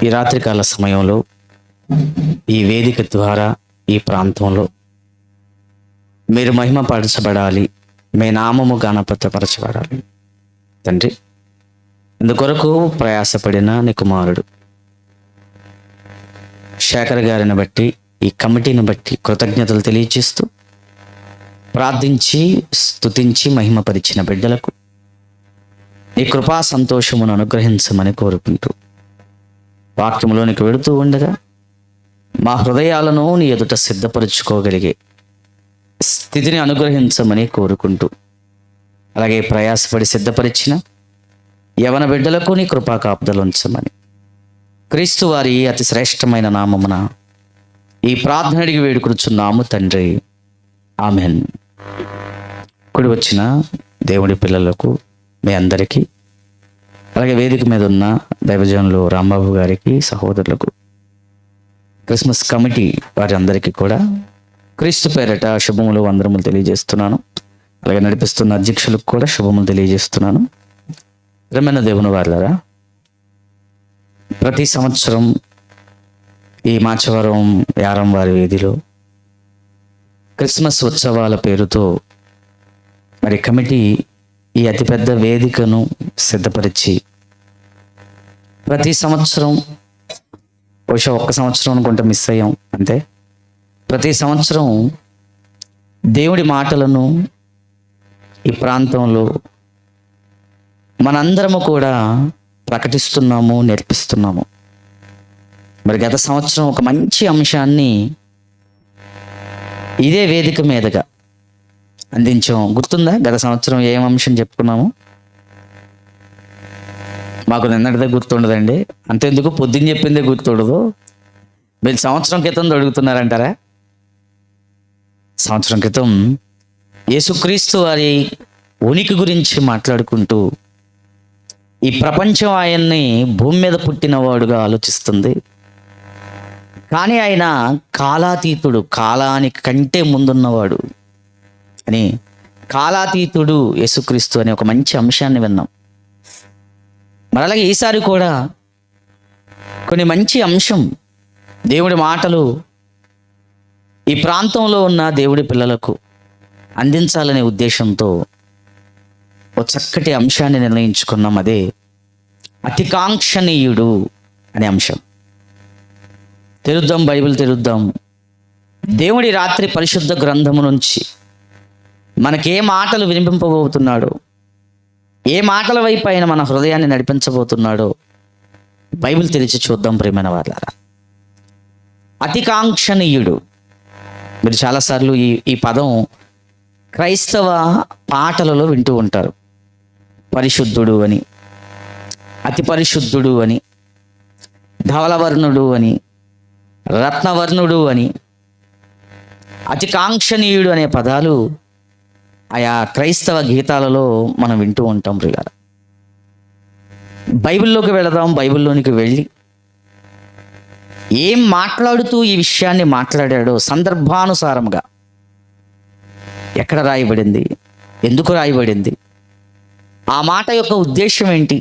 ఈ రాత్రికాల సమయంలో ఈ వేదిక ద్వారా ఈ ప్రాంతంలో మీరు మహిమపరచబడాలి, మీ నామము గణపరచబడాలి తండ్రి. ఇందుకొరకు ప్రయాసపడిన నీ కుమారుడు శేఖర్ గారిని బట్టి, ఈ కమిటీని బట్టి కృతజ్ఞతలు తెలియజేస్తూ ప్రార్థించి స్తుతించి మహిమపరిచిన బిడ్డలకు నీ కృపా సంతోషమును అనుగ్రహించమని కోరుకుంటూ వాక్యంలోనికి వెళుతూ ఉండగా మా హృదయాలను నీ ఎదుట సిద్ధపరుచుకోగలిగే స్థితిని అనుగ్రహించమని కోరుకుంటూ, అలాగే ప్రయాసపడి సిద్ధపరిచిన యవన బిడ్డలకు నీ కృపా కాపుదలు ఉంచమని క్రీస్తు వారి అతి శ్రేష్టమైన నామమున ఈ ప్రార్థన అడిగి వేడుకొనుచున్నాము తండ్రి, ఆమెన్. కూడి వచ్చిన దేవుడి పిల్లలకు మీ అందరికీ, అలాగే వేదిక మీద ఉన్న దైవజనులు రాంబాబు గారికి, సహోదరులకు, క్రిస్మస్ కమిటీ వారి అందరికీ కూడా క్రీస్తు పేరట శుభములు వందనములు తెలియజేస్తున్నాను. అలాగే నడిపిస్తున్న అధ్యక్షులకు కూడా శుభములు తెలియజేస్తున్నాను. ప్రియమైన దేవుని వారలారా, ప్రతి సంవత్సరం ఈ మాచవరం యారం వారి వీధిలో క్రిస్మస్ ఉత్సవాల పేరుతో మరి కమిటీ ఈ అతిపెద్ద వేదికను సిద్ధపరిచి ప్రతి సంవత్సరం, బహుశా ఒక్క సంవత్సరం అనుకుంటే మిస్ అయ్యాం అంతే, ప్రతి సంవత్సరం దేవుడి మాటలను ఈ ప్రాంతంలో మనందరము కూడా ప్రకటిస్తున్నాము, నేర్పిస్తున్నాము. మరి గత సంవత్సరం ఒక మంచి అంశాన్ని ఇదే వేదిక మీదుగా అందించాం. గుర్తుందా? గత సంవత్సరం ఏం అంశం చెప్పుకున్నాము? మాకు నిన్నటిదే గుర్తుండదండి. అంతెందుకు పొద్దున్న చెప్పిందే గుర్తుండదు. మీరు సంవత్సరం క్రితం అడుగుతున్నారంటారా? సంవత్సరం క్రితం యేసుక్రీస్తు వారి ఉనికి గురించి మాట్లాడుకుంటూ ఈ ప్రపంచం ఆయన్ని భూమి మీద పుట్టినవాడుగా ఆలోచిస్తుంది, కానీ ఆయన కాలాతీతుడు, కాలానికి కంటే ముందున్నవాడు అని కాలాతీతుడు యేసుక్రీస్తు అనే ఒక మంచి అంశాన్ని విన్నాం. మరి అలాగే ఈసారి కూడా కొన్ని మంచి అంశం, దేవుడి మాటలు ఈ ప్రాంతంలో ఉన్న దేవుడి పిల్లలకు అందించాలనే ఉద్దేశంతో ఒక చక్కటి అంశాన్ని నిర్ణయించుకున్నాం. అదే అతికాంక్షణీయుడు అనే అంశం. తెరుద్దాం, బైబిల్ తెరుద్దాం. దేవుడి రాత్రి పరిశుద్ధ గ్రంథము నుంచి మనకే మాటలు వినిపింపబోతున్నాడో, ఏ మాటల వైపు ఆయన మన హృదయాన్ని నడిపించబోతున్నాడో బైబిల్ తెరిచి చూద్దాం. ప్రియమైన వాళ్ళారా, అతికాంక్షణీయుడు. మీరు చాలాసార్లు ఈ పదం క్రైస్తవ పాటలలో వింటూ ఉంటారు. పరిశుద్ధుడు అని, అతి పరిశుద్ధుడు అని, ధవలవర్ణుడు అని, రత్నవర్ణుడు అని, అతికాంక్షణీయుడు అనే పదాలు ఆయా క్రైస్తవ గీతాలలో మనం వింటూ ఉంటాం. ప్రియులారా, బైబిల్లోకి వెళదాం. బైబిల్లోనికి వెళ్ళి ఏం మాట్లాడుతూ ఈ విషయాన్ని మాట్లాడాడో సందర్భానుసారంగా ఎక్కడ రాయబడింది, ఎందుకు రాయబడింది, ఆ మాట యొక్క ఉద్దేశం ఏంటి,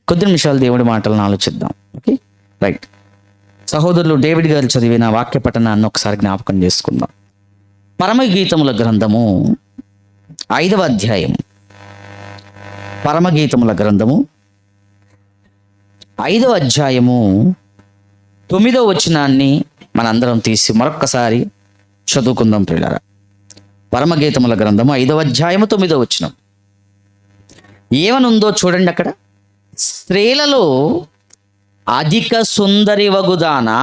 కొద్ది నిమిషాలు దేవుడి మాటలను ఆలోచిద్దాం. Okay, right. సహోదరులు డేవిడ్ గారు చదివిన వాక్య పఠనాన్ని ఒకసారి జ్ఞాపకం చేసుకుందాం. పరమగీతముల గ్రంథము 5వ అధ్యాయం. పరమగీతముల గ్రంథము 5వ అధ్యాయము 9వ వచనాన్ని మనందరం తీసి మరొక్కసారి చదువుకుందాం ప్రియులారా. పరమగీతముల గ్రంథము 5వ అధ్యాయము 9వ వచనం ఏమనుందో చూడండి. అక్కడ, స్త్రీలలో అధిక సుందరి వగుదానా,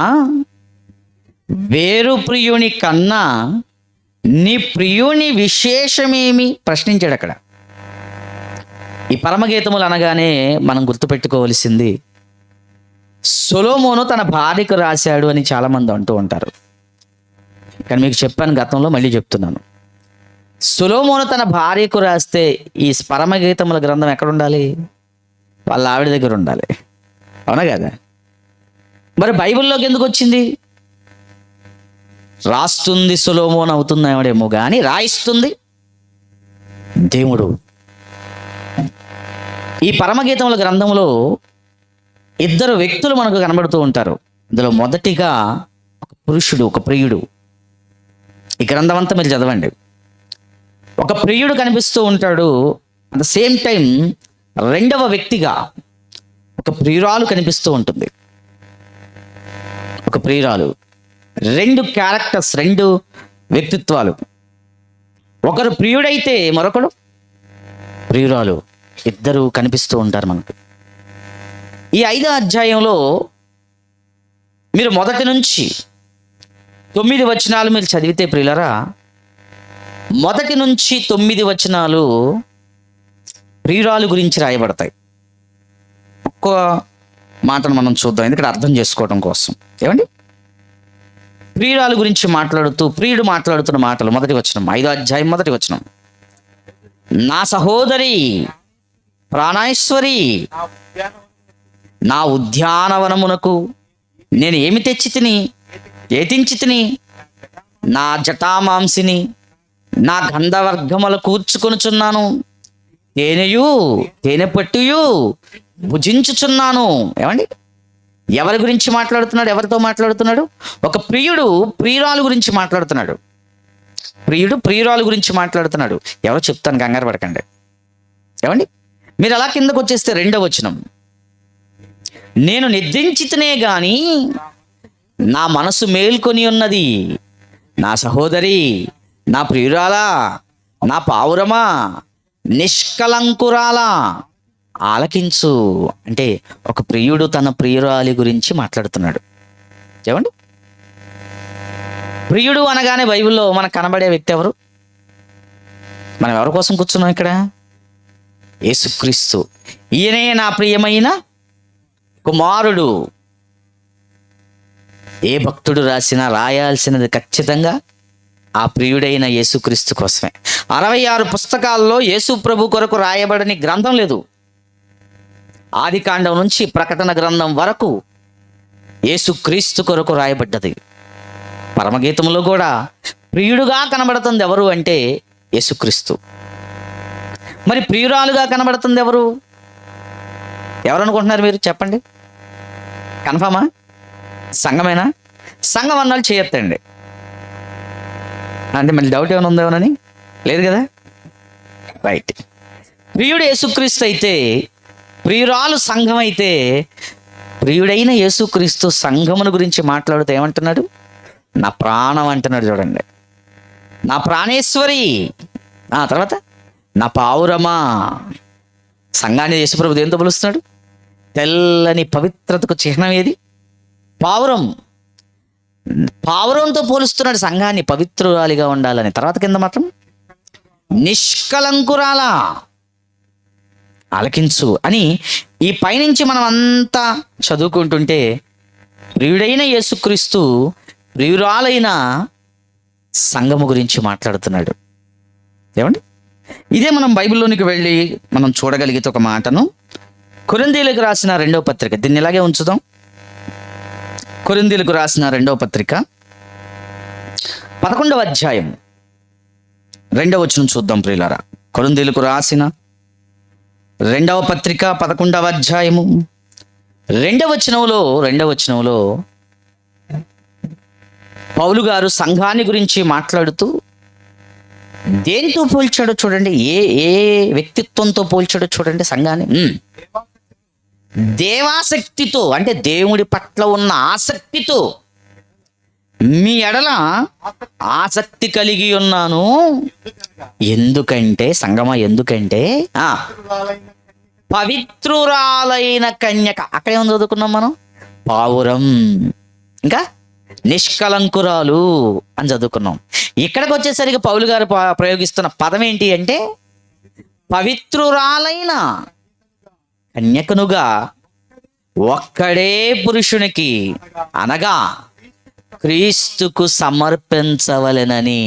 వేరు ప్రియుని కన్నా నీ ప్రియుని విశేషమేమి ప్రశ్నించాడు. అక్కడ ఈ పరమగీతములు అనగానే మనం గుర్తుపెట్టుకోవలసింది సొలొమోను తన భార్యకు రాశాడు అని చాలామంది అంటూ ఉంటారు. కానీ మీకు చెప్పాను గతంలో, మళ్ళీ చెప్తున్నాను. సొలొమోను తన భార్యకు రాస్తే ఈ పరమగీతముల గ్రంథం ఎక్కడ ఉండాలి? వాళ్ళ ఆవిడ దగ్గర ఉండాలి, అవునా కదా? మరి బైబిల్లోకి ఎందుకు వచ్చింది? రాస్తుంది సొలొమోను అవుతున్నాడేమో కానీ రాయిస్తుంది దేవుడు. ఈ పరమగీతముల గ్రంథంలో ఇద్దరు వ్యక్తులు మనకు కనబడుతూ ఉంటారు. ఇందులో మొదటిగా ఒక పురుషుడు, ఒక ప్రియుడు. ఈ గ్రంథం అంతా మీరు చదవండి. ఒక ప్రియుడు కనిపిస్తూ ఉంటాడు. అట్ ద సేమ్ టైం రెండవ వ్యక్తిగా ఒక ప్రియురాలు కనిపిస్తూ ఉంటుంది. ఒక ప్రియురాలు, రెండు క్యారెక్టర్స్, రెండు వ్యక్తిత్వాలు. ఒకరు ప్రియుడైతే మరొకడు ప్రియురాలు, ఇద్దరు కనిపిస్తూ ఉంటారు మనకు. ఈ 5వ అధ్యాయంలో మీరు 1 నుంచి 9 వచనాలు మీరు చదివితే ప్రియులరా, 1 నుంచి 9 వచనాలు ప్రియురాలు గురించి రాయబడతాయి. ఒక్క మాటను మనం చూద్దాం, ఎందుకంటే అర్థం చేసుకోవడం కోసం. ఏమండి, ప్రియురాలు గురించి మాట్లాడుతూ ప్రియుడు మాట్లాడుతున్న మాటలు. 1వ వచనం, 5వ అధ్యాయం 1వ వచనం. నా సహోదరి, ప్రాణేశ్వరి, నా ఉద్యానవనమునకు నేను ఏమి తెచ్చి తిని ఏతించి తిని, నా జటామాంసిని నా గంధవర్గముల కూర్చుకొనుచున్నాను, తేనెయు తేనె పట్టుయు భుజించుచున్నాను. ఏమండి, ఎవరి గురించి మాట్లాడుతున్నాడు? ఎవరితో మాట్లాడుతున్నాడు? ఒక ప్రియుడు ప్రియురాలు గురించి మాట్లాడుతున్నాడు. ప్రియుడు ప్రియురాలు గురించి మాట్లాడుతున్నాడు. ఎవరో చెప్తాను, కంగారు పడకండి. ఏమండి, మీరు అలా కిందకు వచ్చేస్తే 2వ వచనం, నేను నిద్రించితేనే గాని నా మనసు మేల్కొని ఉన్నది, నా సహోదరి, నా ప్రియురాలా, నా పావురమా, నిష్కలంకురాలా, ఆలకించు. అంటే ఒక ప్రియుడు తన ప్రియురాలి గురించి మాట్లాడుతున్నాడు. ఏమండి, ప్రియుడు అనగానే బైబిల్లో మనకు కనబడే వ్యక్తి ఎవరు? మనం ఎవరి కోసం కూర్చున్నాం ఇక్కడ? యేసుక్రీస్తు. ఈయనే నా ప్రియమైన కుమారుడు. ఏ భక్తుడు రాయాల్సినది ఖచ్చితంగా ఆ ప్రియుడైన యేసుక్రీస్తు కోసమే. 66 పుస్తకాల్లో యేసు ప్రభు కొరకు రాయబడని గ్రంథం లేదు. ఆదికాండం నుంచి ప్రకటన గ్రంథం వరకు యేసుక్రీస్తు కొరకు రాయబడ్డది. పరమగీతంలో కూడా ప్రియుడుగా కనబడుతుంది ఎవరు అంటే యేసుక్రీస్తు. మరి ప్రియురాలుగా కనబడుతుంది ఎవరు? ఎవరనుకుంటున్నారు మీరు? చెప్పండి, కన్ఫామా? సంఘమేనా? సంఘం అన్నాళ్ళు చేయొద్దండి. అంటే మళ్ళీ డౌట్ ఏమైనా ఉందేమోనని. లేదు కదా, రైట్. ప్రియుడు యేసుక్రీస్తు అయితే, ప్రియురాలు సంఘం అయితే, ప్రియుడైన యేసుక్రీస్తు సంఘమును గురించి మాట్లాడుతూ ఏమంటున్నాడు? నా ప్రాణం అంటున్నాడు. చూడండి, నా ప్రాణేశ్వరి, తర్వాత నా పావురమా. సంఘాన్ని యేసుప్రభు దేంతో పిలుస్తున్నాడు? తెల్లని పవిత్రతకు చిహ్నం ఏది? పావురం. పావురంతో పోలుస్తున్నాడు సంఘాన్ని, పవిత్రురాలిగా ఉండాలని. తర్వాత కింద మాత్రం నిష్కలంకురాలా, ఆలకించు అని. ఈ పైనుంచి మనం అంతా చదువుకుంటుంటే ప్రియుడైన యేసుక్రీస్తు ప్రియురాలైన సంఘము గురించి మాట్లాడుతున్నాడు. ఏమండి, ఇదే మనం బైబిల్లోనికి వెళ్ళి మనం చూడగలిగితే ఒక మాటను, కొరింథీయులకు రాసిన 2వ పత్రిక, దీన్ని ఇలాగే ఉంచుదాం. కొరింథీయులకు రాసిన 2వ పత్రిక 11వ అధ్యాయం 2వ వచనం చూద్దాం ప్రియులారా. కొరింథీయులకు రాసిన 2వ పత్రిక 11వ అధ్యాయము 2వ వచనంలో పౌలు గారు సంఘాన్ని గురించి మాట్లాడుతూ దేనితో పోల్చాడో చూడండి, ఏ వ్యక్తిత్వంతో పోల్చాడో చూడండి సంఘాన్ని. దేవాసక్తితో, అంటే దేవుడి పట్ల ఉన్న ఆసక్తితో మీ ఎడల ఆసక్తి కలిగి ఉన్నాను. ఎందుకంటే సంగమా, ఎందుకంటే పవిత్రురాలైన కన్యక. అక్కడేమో చదువుకున్నాం మనం, పావురం, ఇంకా నిష్కలంకురాలు అని చదువుకున్నాం. ఇక్కడికి వచ్చేసరికి పౌలు గారు ప్రయోగిస్తున్న పదం ఏంటి అంటే పవిత్రురాలైన కన్యకనుగా ఒక్కడే పురుషునికి అనగా క్రీస్తుకు సమర్పించవలెనని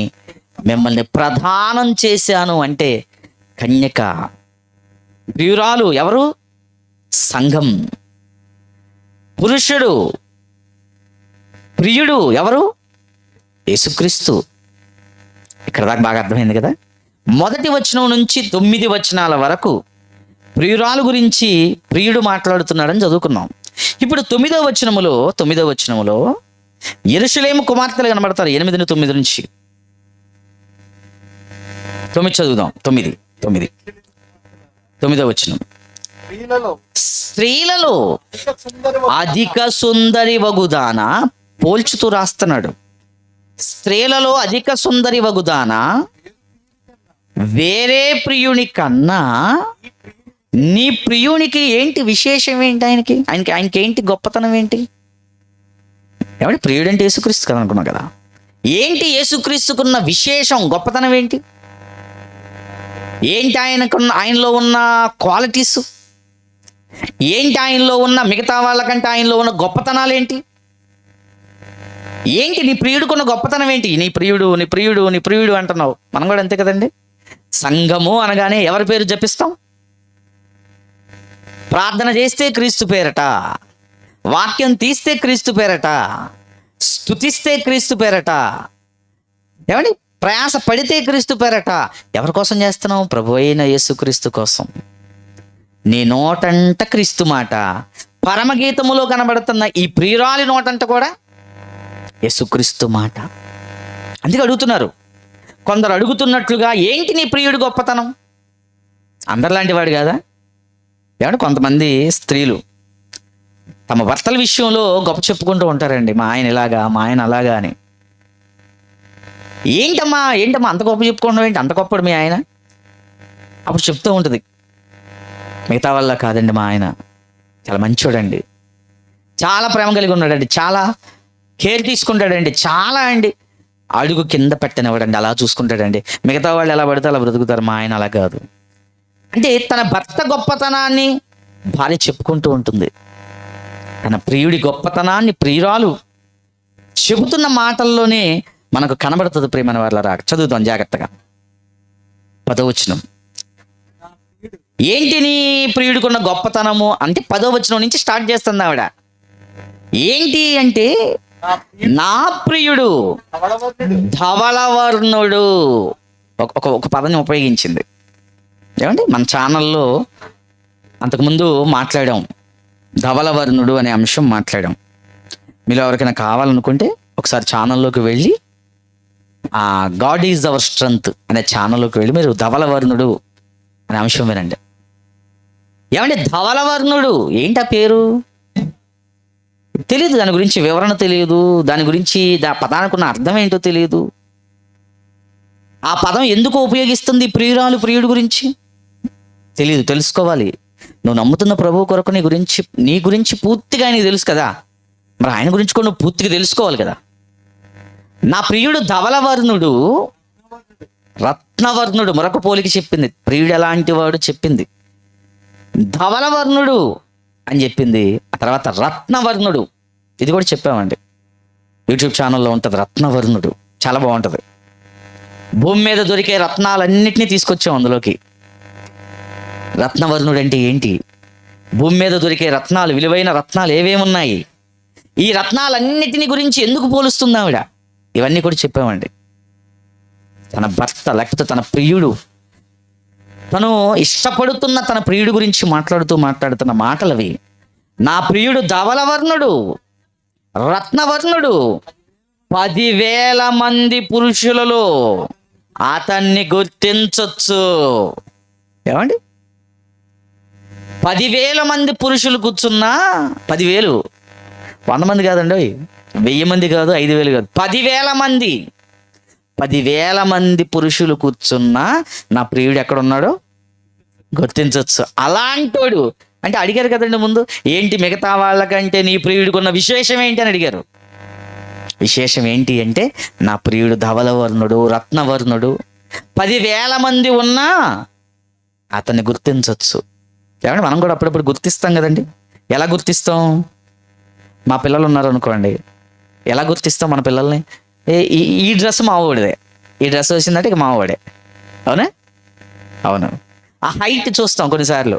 మిమ్మల్ని ప్రదానం చేశాను. అంటే కన్యక, ప్రియురాలు ఎవరు? సంఘం. పురుషుడు, ప్రియుడు ఎవరు? యేసుక్రీస్తు. ఇక్కడ దాకా బాగా అర్థమైంది కదా. 1వ వచనం నుంచి 9 వచనాల వరకు ప్రియురాలు గురించి ప్రియుడు మాట్లాడుతున్నాడని చదువుకున్నాం. ఇప్పుడు తొమ్మిదో వచనములో యెరూషలేము కుమార్తెలు కనబడతారు. 8-9 నుంచి 9 చదువుదాం. 9వ వచనం. స్త్రీలలో అధిక సుందరి వగుదాన పోల్చుతూ రాస్తున్నాడు. స్త్రీలలో అధిక సుందరి వగుదాన వేరే ప్రియుని కన్నా నీ ప్రియునికి ఏంటి విశేషం ఏంటి? ఆయనకి ఏంటి గొప్పతనం ఏంటి? ఏమంటే ప్రియుడు అంటే యేసుక్రీస్తు కదా అనుకున్నాం కదా. ఏంటి యేసుక్రీస్తుకున్న విశేషం, గొప్పతనం ఏంటి? ఏంటి ఆయనలో ఉన్న క్వాలిటీస్ ఏంటి? ఆయనలో ఉన్న మిగతా వాళ్ళకంటే ఆయనలో ఉన్న గొప్పతనాలు ఏంటి? నీ ప్రియుడుకున్న గొప్పతనం ఏంటి? నీ ప్రియుడు అంటున్నావు. మనం కూడా అంతే కదండి. సంఘము అనగానే ఎవరి పేరు జపిస్తాం? ప్రార్థన చేస్తే క్రీస్తు పేరట, వాక్యం తీస్తే క్రీస్తు పేరట, స్తుతిస్తే క్రీస్తు పేరట, ఏమండి ప్రయాస పడితే క్రీస్తు పేరట. ఎవరి కోసం చేస్తున్నావు? ప్రభు అయిన యేసుక్రీస్తు కోసం. నీ నోటంట క్రీస్తు మాట, పరమగీతములో కనబడుతున్న ఈ ప్రియురాలి నోటంట కూడా యేసుక్రీస్తు మాట. అందుకే అడుగుతున్నారు. కొందరు అడుగుతున్నట్లుగా ఏంటి నీ ప్రియుడి గొప్పతనం? అందరిలాంటి వాడు కాదా? ఏమంటే కొంతమంది స్త్రీలు తమ భర్తల విషయంలో గొప్ప చెప్పుకుంటూ ఉంటారండి. మా ఆయన ఇలాగా, మా ఆయన అలాగా అని. ఏంటమ్మా అంత గొప్ప చెప్పుకుంటావు ఏంటి? అంత గొప్పడు మీ ఆయన? అప్పుడు చెప్తూ ఉంటుంది, మిగతా వల్ల కాదండి, మా ఆయన చాలా మంచోడండి, చాలా ప్రేమ కలిగి ఉన్నాడండి, చాలా కేర్ తీసుకుంటాడండి, చాలా అండి, అడుగు కింద పెట్టనివ్వడండి, అలా చూసుకుంటాడండి. మిగతా వాళ్ళు ఎలా పడితే అలా బ్రతుకుతారు, మా ఆయన అలా కాదు. అంటే తన భర్త గొప్పతనాన్ని భార్య చెప్పుకుంటూ ఉంటుంది. తన ప్రియుడి గొప్పతనాన్ని ప్రియురాలు చెబుతున్న మాటల్లోనే మనకు కనబడుతుంది. ప్రియమైన వాళ్ళ చదువుతాం జాగ్రత్తగా. 10వ వచనం. ఏంటి నీ ప్రియుడికున్న గొప్పతనము అంటే 10వ వచనం నుంచి స్టార్ట్ చేస్తుంది ఆవిడ. ఏంటి అంటే, నా ప్రియుడు ధవళవర్ణుడు. ఒక పదాన్ని ఉపయోగించింది. ఏమండి మన ఛానల్లో అంతకుముందు మాట్లాడాం, ధవళవర్ణుడు అనే అంశం మాట్లాడాం. మీలో ఎవరికైనా కావాలనుకుంటే ఒకసారి ఛానల్లోకి వెళ్ళి గాడ్ ఈజ్ అవర్ స్ట్రెంగ్త్ అనే ఛానల్లోకి వెళ్ళి మీరు ధవళవర్ణుడు అనే అంశం వినండి. ఏమంటే ధవళవర్ణుడు ఏంటి ఆ పేరు? తెలియదు, దాని గురించి వివరణ తెలియదు, దాని గురించి పదానికి ఉన్న అర్థం ఏంటో తెలియదు. ఆ పదం ఎందుకు ఉపయోగిస్తుంది ప్రియురాలు ప్రియుడి గురించి తెలియదు. తెలుసుకోవాలి. నువ్వు నమ్ముతున్న ప్రభువు కొరకు నీ గురించి పూర్తిగా ఆయనకి తెలుసు కదా, మరి ఆయన గురించి కూడా నువ్వు పూర్తిగా తెలుసుకోవాలి కదా. నా ప్రియుడు ధవళవర్ణుడు రత్నవర్ణుడు. మరొక పోలికి చెప్పింది, ప్రియుడు ఎలాంటి వాడు చెప్పింది, ధవళవర్ణుడు అని చెప్పింది. ఆ తర్వాత రత్నవర్ణుడు, ఇది కూడా చెప్పామండి, యూట్యూబ్ ఛానల్లో ఉంటుంది. రత్నవర్ణుడు చాలా బాగుంటుంది. భూమి మీద దొరికే రత్నాలన్నిటినీ తీసుకొచ్చాం అందులోకి. రత్నవర్ణుడు అంటే ఏంటి? భూమి మీద దొరికే రత్నాలు, విలువైన రత్నాలు ఏవేమున్నాయి, ఈ రత్నాలన్నిటిని గురించి ఎందుకు పోలుస్తుంది ఆవిడ, ఇవన్నీ కూడా చెప్పామండి. తన భర్త లేకపోతే తన ప్రియుడు, తను ఇష్టపడుతున్న తన ప్రియుడు గురించి మాట్లాడుతున్న మాటలవి. నా ప్రియుడు ధవళవర్ణుడు రత్నవర్ణుడు, 10,000 మంది పురుషులలో అతన్ని గుర్తించొచ్చు. ఏమండి 10,000 మంది పురుషులు కూర్చున్నా, 10,000 100 మంది కాదండి, 1000 మంది కాదు, 5,000 కాదు, 10,000 మంది పురుషులు కూర్చున్నా నా ప్రియుడు ఎక్కడున్నాడో గుర్తించవచ్చు. అలాంటోడు అంటే అడిగారు కదండి ముందు, ఏంటి మిగతా వాళ్ళకంటే నీ ప్రియుడికున్న విశేషం ఏంటి అని అడిగారు. విశేషం ఏంటి అంటే, నా ప్రియుడు ధవళవర్ణుడు రత్నవర్ణుడు, 10,000 మంది ఉన్నా అతన్ని గుర్తించవచ్చు. ఏమంటే మనం కూడా అప్పుడప్పుడు గుర్తిస్తాం కదండి. ఎలా గుర్తిస్తాం? మా పిల్లలు ఉన్నారు అనుకోండి, ఎలా గుర్తిస్తాం మన పిల్లల్ని? ఈ డ్రెస్ మావోడిదే, ఈ డ్రెస్ వచ్చిందంటే ఇక మావోడే. అవునా? అవును. ఆ హైట్ చూస్తాం కొన్నిసార్లు,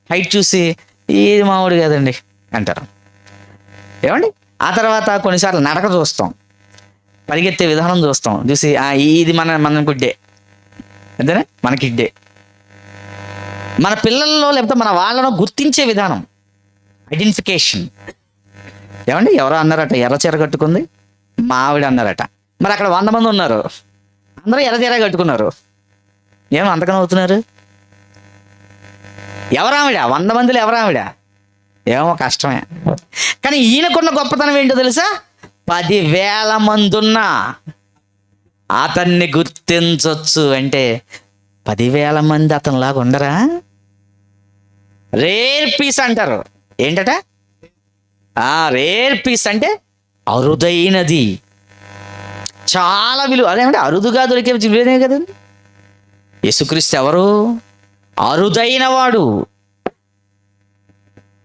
హైట్ చూసి ఇది మావోడు కాదండి అంటారు. ఏమండి ఆ తర్వాత కొన్నిసార్లు నడక చూస్తాం, పరిగెత్తే విధానం చూస్తాం, చూసి ఇది మన గుడ్డే, అంతేనా, మనకిడ్డే. మన పిల్లల్లో లేకపోతే మన వాళ్ళను గుర్తించే విధానం, ఐడెంటిఫికేషన్. ఏమండి, ఎవరో అన్నారట ఎర్ర చీర కట్టుకుంది మా ఆవిడ అన్నారట. మరి అక్కడ 100 మంది ఉన్నారు, అందరూ ఎర్ర చీర కట్టుకున్నారు, ఏమో అంతకని అవుతున్నారు? ఎవరావిడ? 100 మందిలో ఎవరావిడ? ఏమో కష్టమే. కానీ ఈయనకున్న గొప్పతనం ఏంటో తెలుసా? 10,000 మంది ఉన్నా అతన్ని గుర్తించవచ్చు. అంటే 10,000 మంది అతనిలాగా ఉండరా? రేర్ పీస్ అంటారు. ఏంటట? రేర్ పీస్ అంటే అరుదైనది, చాలా విలువ. అదేమంటే అరుదుగా దొరికే విలువనే కదండి. యేసుక్రీస్తు ఎవరు? అరుదైన వాడు.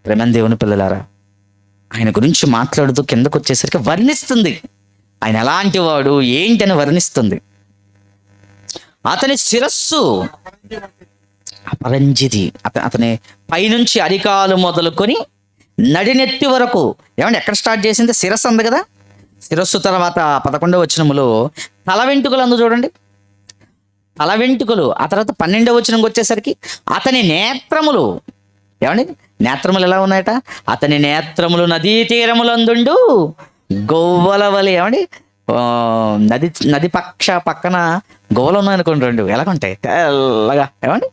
ప్రేమ దేవుని పిల్లలారా, ఆయన గురించి మాట్లాడుతూ కిందకు వచ్చేసరికి వర్ణిస్తుంది ఆయన ఎలాంటి వాడు ఏంటని వర్ణిస్తుంది. అతని శిరస్సు అపరంజిది. అతని పైనుంచి అరికాలు మొదలుకొని నడినెత్తి వరకు. ఏమంటే ఎక్కడ స్టార్ట్ చేసింది? శిరస్సు అంది కదా. శిరస్సు తర్వాత 11వ వచనములో తల వెంట్రుకలు అందు చూడండి. తల వెంట్రుకలు. ఆ తర్వాత 12వ వచనంకి వచ్చేసరికి అతని నేత్రములు. ఏమండి, నేత్రములు ఎలా ఉన్నాయట? అతని నేత్రములు నదీ తీరములందుండు గొవ్వల వలె. ఏమండి, నది పక్కన గోవలు ఉన్నాయనుకోండి, 2 ఎలాగుంటాయి? తెల్లగా. ఏమండి,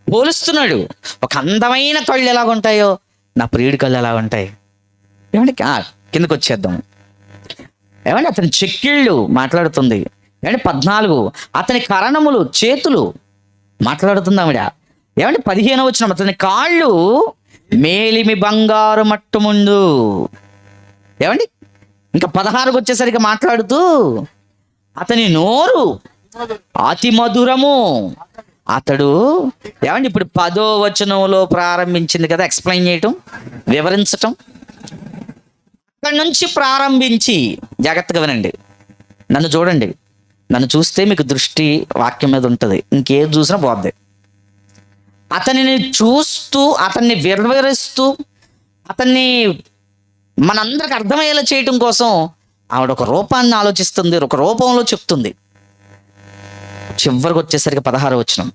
పోలుస్తున్నాడు. ఒక అందమైన కళ్ళు ఎలాగుంటాయో నా ప్రియుడి కళ్ళు ఎలా ఉంటాయి. ఏమండి, కిందకు వచ్చేద్దాం. ఏమండి, అతని చెక్కిళ్ళు మాట్లాడుతుంది. ఏమంటే 14 అతని కరణములు, చేతులు మాట్లాడుతుంది ఆవిడ. ఏమంటే 15వ వచనం అతని కాళ్ళు మేలిమి బంగారు మట్టు ముందు. ఏమండి, ఇంకా 16కి వచ్చేసరికి మాట్లాడుతూ అతని నోరు అతి మధురము. అతడు ఏమండి, ఇప్పుడు 10వ వచనంలో ప్రారంభించింది కదా ఎక్స్ప్లెయిన్ చేయటం, వివరించటం. అక్కడి నుంచి ప్రారంభించి జాగ్రత్తగా వినండి. నన్ను చూడండి, నన్ను చూస్తే మీకు దృష్టి వాక్యం మీద ఉంటుంది, ఇంకేది చూసినా పోద్ది. అతనిని చూస్తూ, అతన్ని వివరిస్తూ, అతన్ని మనందరికి అర్థమయ్యేలా చేయటం కోసం ఆవిడ ఒక రూపాన్ని ఆలోచిస్తుంది, ఒక రూపంలో చెప్తుంది. చివరికి వచ్చేసరికి 16వ వచనం,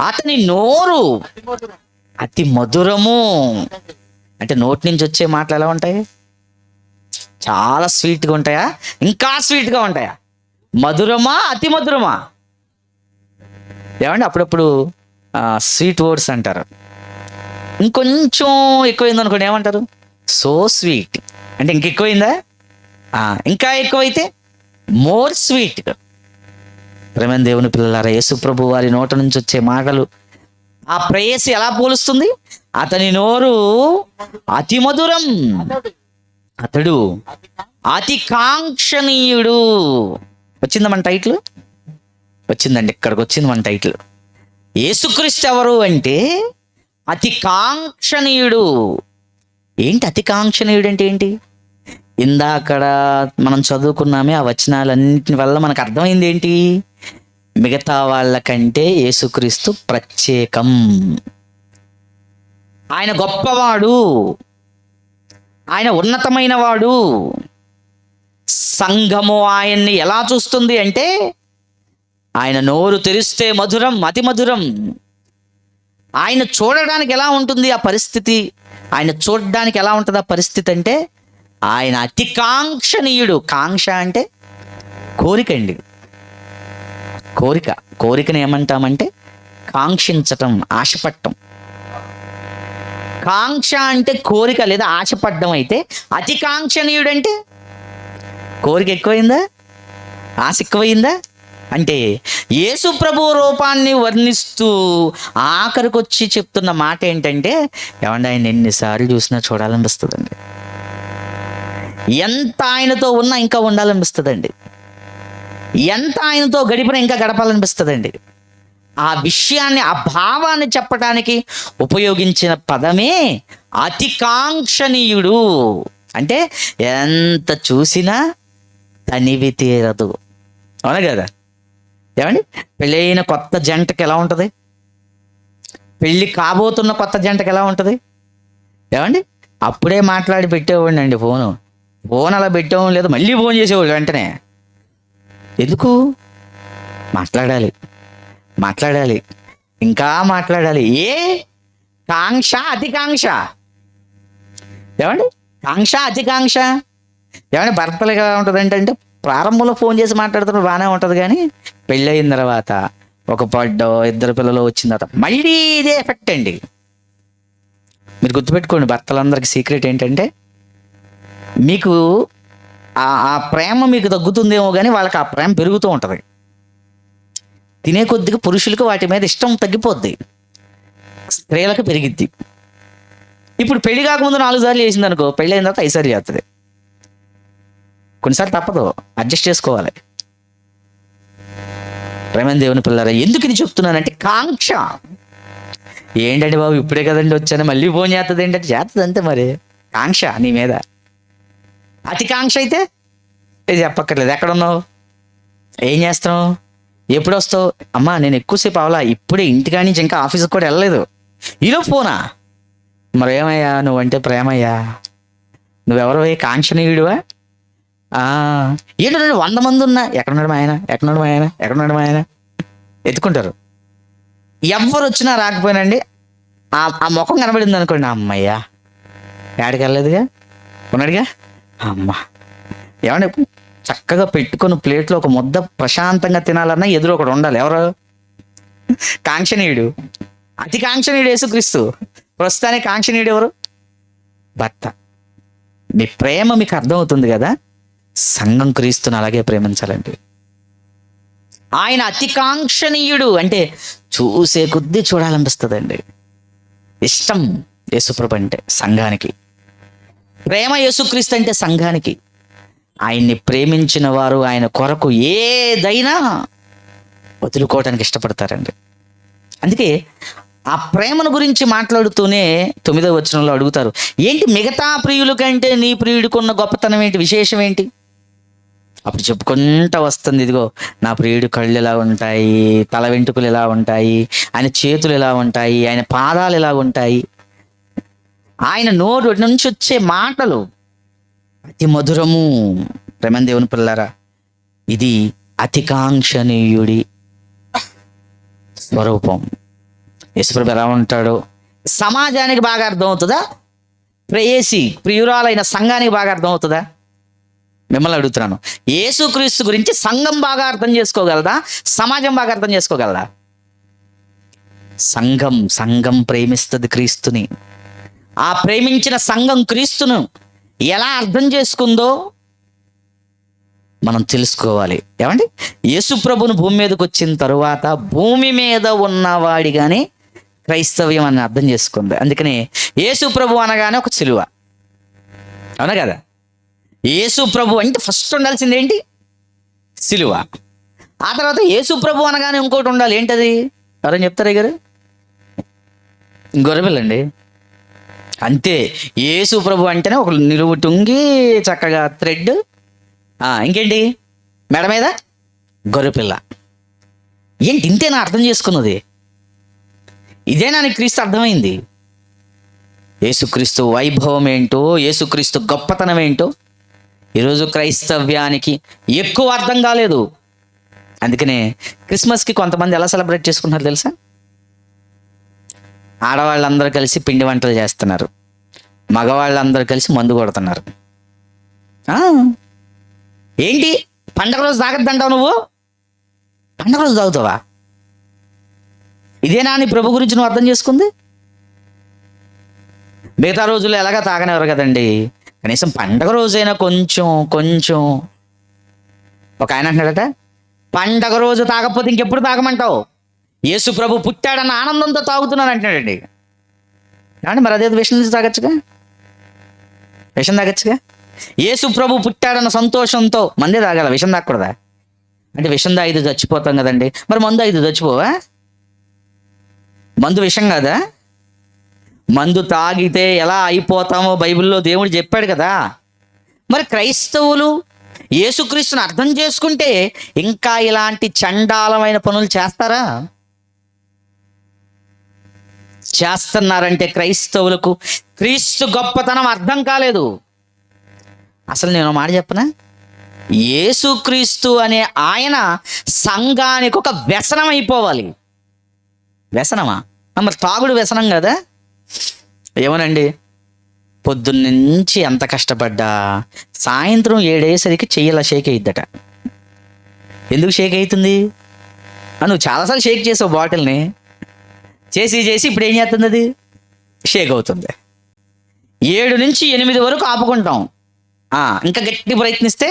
అతని నోరు అతి మధురము. అంటే నోటి నుంచి వచ్చే మాటలు ఎలా ఉంటాయి? చాలా స్వీట్గా ఉంటాయా? ఇంకా స్వీట్గా ఉంటాయా? మధురమా, అతి మధురమా? ఏమండి, అప్పుడప్పుడు స్వీట్ వర్డ్స్ అంటారు. ఇంకొంచెం ఎక్కువైంది అనుకోండి, ఏమంటారు? So sweet. అంటే ఇంకెక్కువైందా? ఇంకా ఎక్కువైతే మోర్ స్వీట్. ప్రేమ దేవుని పిల్లలారా, యేసు ప్రభు వారి నోట నుంచి వచ్చే మాటలు ఆ ప్రేయసి ఎలా పోలుస్తుంది? అతని నోరు అతి మధురం, అతడు అతి కాంక్షణీయుడు. వచ్చిందా మన టైటిల్? వచ్చిందండి, ఇక్కడికి వచ్చింది మన టైటిల్. యేసుక్రీస్తు ఎవరు అంటే అతి కాంక్షణీయుడు. ఏంటి అతి కాంక్షణీయుడు అంటే ఏంటి? ఇందాకడ మనం చదువుకున్నామే, ఆ వచనాలన్నింటి వల్ల మనకు అర్థమైంది ఏంటి? మిగతా వాళ్ళకంటే యేసుక్రీస్తు ప్రత్యేకం. ఆయన గొప్పవాడు, ఆయన ఉన్నతమైన వాడు. సంఘము ఆయన్ని ఎలా చూస్తుంది అంటే ఆయన నోరు తెరిస్తే మధురం, అతి మధురం. ఆయన చూడడానికి ఎలా ఉంటుంది ఆ పరిస్థితి? ఆయన చూడడానికి ఎలా ఉంటుంది ఆ పరిస్థితి అంటే ఆయన అతి కాంక్షణీయుడు. కాంక్ష అంటే కోరిక అండి, కోరిక. కోరికను ఏమంటామంటే కాంక్షించటం, ఆశపడటం. కాంక్ష అంటే కోరిక లేదా ఆశపడ్డం అయితే, అతి కాంక్షణీయుడు అంటే కోరిక ఎక్కువైందా, ఆశ ఎక్కువైందా? అంటే యేసు ప్రభు రూపాన్ని వర్ణిస్తూ ఆఖరికి వచ్చి చెప్తున్న మాట ఏంటంటే, ఏమంటే ఆయన ఎన్నిసార్లు చూసినా చూడాలనిపిస్తుందండి. ఎంత ఆయనతో ఉన్నా ఇంకా ఉండాలనిపిస్తుందండి. ఎంత ఆయనతో గడిపినా ఇంకా గడపాలనిపిస్తుందండి. ఆ విషయాన్ని, ఆ భావాన్ని చెప్పడానికి ఉపయోగించిన పదమే అతి కాంక్షణీయుడు. అంటే ఎంత చూసినా తనివి తీరదు. అవునా కదా? ఏమండి, పెళ్ళైన కొత్త జంటకి ఎలా ఉంటుంది? పెళ్ళి కాబోతున్న కొత్త జంటకి ఎలా ఉంటుంది? ఏమండి, అప్పుడే మాట్లాడి పెట్టేవాడిని అండి ఫోన్ అలా పెట్టేవాడు లేదు, మళ్ళీ ఫోన్ చేసేవాళ్ళు వెంటనే. ఎందుకు? మాట్లాడాలి, ఇంకా మాట్లాడాలి. కాంక్ష, అతి కాంక్ష. ఏమండి? కాంక్ష, అతికాంక్ష. ఏమంటే భర్తలు ఎలా ఉంటుంది అంటే ప్రారంభంలో ఫోన్ చేసి మాట్లాడుతున్నప్పుడు బాగానే ఉంటుంది, కానీ పెళ్ళి అయిన తర్వాత ఒక బర్త్డో, ఇద్దరు పిల్లలు వచ్చిన తర్వాత మళ్ళీ ఇదే ఎఫెక్ట్ అండి. మీరు గుర్తుపెట్టుకోండి, భర్తలందరికీ సీక్రెట్ ఏంటంటే, మీకు ఆ ప్రేమ మీకు తగ్గుతుందేమో కానీ వాళ్ళకి ఆ ప్రేమ పెరుగుతూ ఉంటుంది. తినే కొద్దిగా పురుషులకు వాటి మీద ఇష్టం తగ్గిపోద్ది, స్త్రీలకు పెరిగిద్ది. ఇప్పుడు పెళ్లి కాకముందు 4 సార్లు చేసింది అనుకో, పెళ్ళి అయిన తర్వాత 5 సార్లు చేస్తుంది. కొన్నిసార్లు తప్పదు, అడ్జస్ట్ చేసుకోవాలి. ప్రేమ దేవుని పిల్లరా, ఎందుకు ఇది చెప్తున్నానంటే కాంక్ష. ఏంటంటే బాబు ఇప్పుడే కదండి వచ్చాను, మళ్ళీ ఫోన్ చేస్తుంది ఏంటంటే చేస్తుంది అంతే. మరి కాంక్ష నీ మీద. అతి కాంక్ష అయితే ఇది చెప్పక్కర్లేదు. ఎక్కడున్నావు, ఏం చేస్తున్నావు, ఎప్పుడు వస్తావు? అమ్మా నేను ఎక్కువసేపు అవలా, ఇప్పుడే ఇంటికాడి నుంచి ఇంకా ఆఫీస్కి కూడా వెళ్ళలేదు, ఈలో ఫోనా? మరి ఏమయ్యా నువ్వంటే ప్రేమయ్యా, నువ్వెవరో కాంక్షణీయుడివా? ఏంటంటే 100 మంది ఉన్నా ఎక్కడున్నాడు మా ఆయన, ఎక్కడున్నాడు మా ఆయన, ఎక్కడున్నాడు మా ఆయన ఎత్తుకుంటారు. ఎవరు వచ్చినా రాకపోయినండి ఆ ముఖం కనబడింది అనుకోండి, అమ్మయ్యా ఏడికి వెళ్ళలేదుగా, ఉన్నాడుగా, అమ్మ. ఏమంటే చక్కగా పెట్టుకొని ప్లేట్లో ఒక ముద్ద ప్రశాంతంగా తినాలన్నా ఎదురు ఒకడు ఉండాలి. ఎవరు? కాంక్షణీయుడు. అతి కాంక్షణీయుడు యేసుక్రీస్తు. ప్రస్తుతానికి కాంక్షణీయుడు ఎవరు? భర్త. మీ ప్రేమ మీకు అర్థమవుతుంది కదా. సంఘం క్రీస్తుని అలాగే ప్రేమించాలండి. ఆయన అతి కాంక్షణీయుడు అంటే చూసే కొద్దీ చూడాలనిపిస్తుందండి. ఇష్టం యేసుప్రభు అంటే సంఘానికి, ప్రేమ యేసుక్రీస్తు అంటే సంఘానికి. ఆయన్ని ప్రేమించిన వారు ఆయన కొరకు ఏదైనా వదులుకోవడానికి ఇష్టపడతారండి. అందుకే ఆ ప్రేమను గురించి మాట్లాడుతూనే 9వ వచనంలో అడుగుతారు, ఏంటి మిగతా ప్రియుల కంటే నీ ప్రియుడికున్న గొప్పతనం ఏంటి, విశేషం ఏంటి? అప్పుడు చెప్పుకుంటూ వస్తుంది, ఇదిగో నా ప్రియుడి కళ్ళు ఎలా ఉంటాయి, తల వెంట్రుకలు ఎలా ఉంటాయి, ఆయన చేతులు ఎలా ఉంటాయి, ఆయన పాదాలు ఎలా ఉంటాయి, ఆయన నోటి నుంచి వచ్చే మాటలు అతి మధురము. ప్రేమ దేవుని పిల్లరా, ఇది అతికాంక్షణీయుడి స్వరూపం. యేసుప్రభు ఎలా ఉంటాడో సమాజానికి బాగా అర్థమవుతుందా? ప్రేయసి ప్రియురాలైన సంఘానికి బాగా అర్థమవుతుందా? మిమ్మల్ని అడుగుతున్నాను, యేసుక్రీస్తు గురించి సంఘం బాగా అర్థం చేసుకోగలదా, సమాజం బాగా అర్థం చేసుకోగలదా? సంఘం ప్రేమిస్తుంది క్రీస్తుని. ఆ ప్రేమించిన సంఘం క్రీస్తును ఎలా అర్థం చేసుకుందో మనం తెలుసుకోవాలి. ఏమండి, యేసు ప్రభును భూమి మీదకి వచ్చిన తరువాత భూమి మీద ఉన్నవాడిగానే క్రైస్తవ్యం అని అర్థం చేసుకుంది. అందుకని యేసు ప్రభు అనగానే ఒక సిలువ, అవునా కదా? యేసు ప్రభు అంటే ఫస్ట్ ఉండాల్సింది ఏంటి? సిలువ. ఆ తర్వాత యేసు ప్రభు అనగానే ఇంకోటి ఉండాలి, ఏంటది? ఎవరైనా చెప్తారా గారు? గొర్రెపిల్లండి. అంతే. యేసు ప్రభు అంటేనే ఒక నిలువు టుంగి, చక్కగా థ్రెడ్, ఇంకేంటి మెడ మీద గొర్రెపిల్ల. ఏంటి ఇంతేనా అర్థం చేసుకున్నది? ఇదేనా నీకు క్రీస్తు అర్థమైంది? యేసుక్రీస్తు వైభవం ఏంటో, యేసుక్రీస్తు గొప్పతనం ఏంటో ఈరోజు క్రైస్తవ్యానికి ఎక్కువ అర్థం కాలేదు. అందుకనే క్రిస్మస్కి కొంతమంది ఎలా సెలబ్రేట్ చేసుకుంటున్నారు తెలుసా? ఆడవాళ్ళందరూ కలిసి పిండి వంటలు చేస్తున్నారు, మగవాళ్ళందరూ కలిసి మందు కొడుతున్నారు. ఏంటి పండగ రోజు తాగద్దంటావు నువ్వు? పండగ రోజు తాగుతావా? ఇదేనా నీ ప్రభు గురించి నువ్వు అర్థం చేసుకుంది? మిగతా రోజుల్లో ఎలాగా తాగనివ్వరు కదండి, కనీసం పండగ రోజైనా కొంచెం. ఒక ఆయన అంటున్నాడట, పండగ రోజు తాగకపోతే ఇంకెప్పుడు తాగమంటావు? యేసు ప్రభు పుట్టాడన్న ఆనందంతో తాగుతున్నాను అంటున్నాడండి. కానీ మరి అదే విషయం నుంచి తాగచ్చుగా, విషం తాగచ్చుగా. యేసు ప్రభు పుట్టాడన్న సంతోషంతో మందే తాగాల, విషం తాగకూడదా? అంటే విషం తాగితే చచ్చిపోతాం కదండి, మరి మందు తాగితే చచ్చిపోవా? మందు విషం కాదా? మందు తాగితే ఎలా అయిపోతామో బైబిల్లో దేవుడు చెప్పాడు కదా. మరి క్రైస్తవులు యేసుక్రీస్తుని అర్థం చేసుకుంటే ఇంకా ఇలాంటి చండాలమైన పనులు చేస్తారా? చేస్తున్నారంటే క్రైస్తవులకు క్రీస్తు గొప్పతనం అర్థం కాలేదు. అసలు నేను మాట చెప్పనా, యేసుక్రీస్తు అనే ఆయన సంఘానికి ఒక వ్యసనం అయిపోవాలి. వ్యసనమా? మరి తాగుడు వ్యసనం కదా? ఏమోనండి, పొద్దున్నుంచి ఎంత కష్టపడ్డా సాయంత్రం 7 అయ్యేసరికి చెయ్యిలా షేక్ అయ్యిద్దట. ఎందుకు షేక్ అవుతుంది? నువ్వు చాలాసార్లు షేక్ చేసావు బాటిల్ని, చేసి చేసి ఇప్పుడు ఏం చేస్తుంది? అది షేక్ అవుతుంది. 7 నుంచి 8 వరకు ఆపుకుంటాం. ఇంకా గట్టి ప్రయత్నిస్తే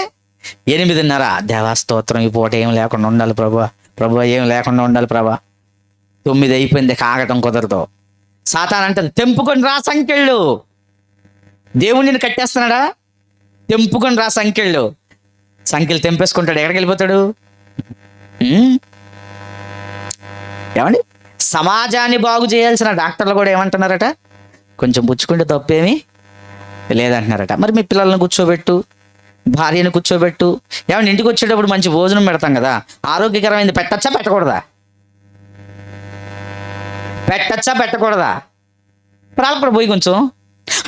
8:30. దేవా స్తోత్రం, ఈ పూట ఏం లేకుండా ఉండాలి ప్రభా, ప్రభా ఏం లేకుండా ఉండాలి ప్రభా. 9 అయిపోయింది, కాగటం కుదరదు. సాతాను అంటుంది, తెంపుకొని రా సంఖ్యళ్ళు. దేవుడిని కట్టేస్తున్నాడా? తెంపుకొని రా సంఖ్యళ్ళు. సంఖ్యలు తెంపేసుకుంటాడు, ఎక్కడికి వెళ్ళిపోతాడు? ఏమండి, సమాజాన్ని బాగు చేయాల్సిన డాక్టర్లు కూడా ఏమంటున్నారట? కొంచెం పుచ్చుకుంటే తప్పేమీ లేదంటున్నారట. మరి మీ పిల్లల్ని కూర్చోబెట్టు, భార్యను కూర్చోబెట్టు. ఏమంటే ఇంటికి వచ్చేటప్పుడు మంచి భోజనం పెడతాం కదా, ఆరోగ్యకరమైంది పెట్టచ్చా పెట్టకూడదా? పెట్టచ్చా పెట్టకూడదా? ప్రాలపడ పోయి కొంచెం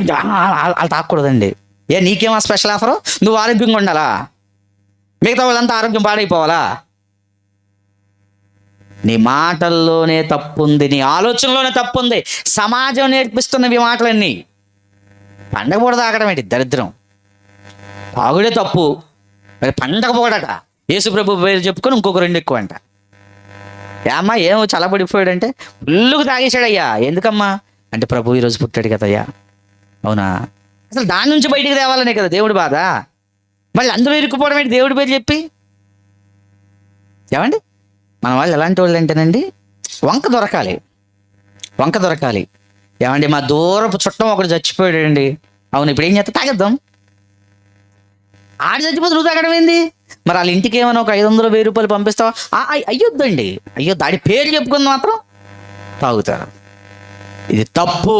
వాళ్ళు తాకూడదండి. నీకేమో స్పెషల్ ఆఫరు? నువ్వు ఆరోగ్యంగా ఉండాలా, మిగతా వాళ్ళంతా ఆరోగ్యం పాడైపోవాలా? నీ మాటల్లోనే తప్పుంది, నీ ఆలోచనలోనే తప్పుంది. సమాజం నేర్పిస్తున్నవి మాటలన్నీ. పండగ పూట తాగడం ఏంటి దరిద్రం? తాగుడే తప్పు. మరి పండగ పూటట యేసు ప్రభు పేరు చెప్పుకొని ఇంకొక 2 ఎక్కువ అంట. ఏమ్మా ఏమో చల్లబడిపోయాడంటే ఫుల్లుకు తాగేశాడయ్యా. ఎందుకమ్మా అంటే ప్రభు ఈరోజు పుట్టాడు కదయ్యా. అవునా? అసలు దాని నుంచి బయటికి తేవాలనే కదా దేవుడి బాధ. మళ్ళీ అందులో ఇరుక్కుపోవడం ఏంటి దేవుడి పేరు చెప్పి? ఏమండి, మన వాళ్ళు ఎలాంటి వాళ్ళు అంటేనండి, వంక దొరకాలి, వంక దొరకాలి. ఏమండి, మా దూరపు చుట్టం ఒకడు చచ్చిపోయాడండి. అవును, ఇప్పుడు ఏం చేస్తా? తాగేద్దాం. ఆడి చచ్చిపోతే నువ్వు తాగడం ఏంది? మరి వాళ్ళ ఇంటికి ఏమైనా ఒక 500-1000 రూపాయలు పంపిస్తావా? అయ్యొద్దండి, అయ్యొద్దు. ఆడి పేరు చెప్పుకుంది మాత్రం తాగుతారు. ఇది తప్పు.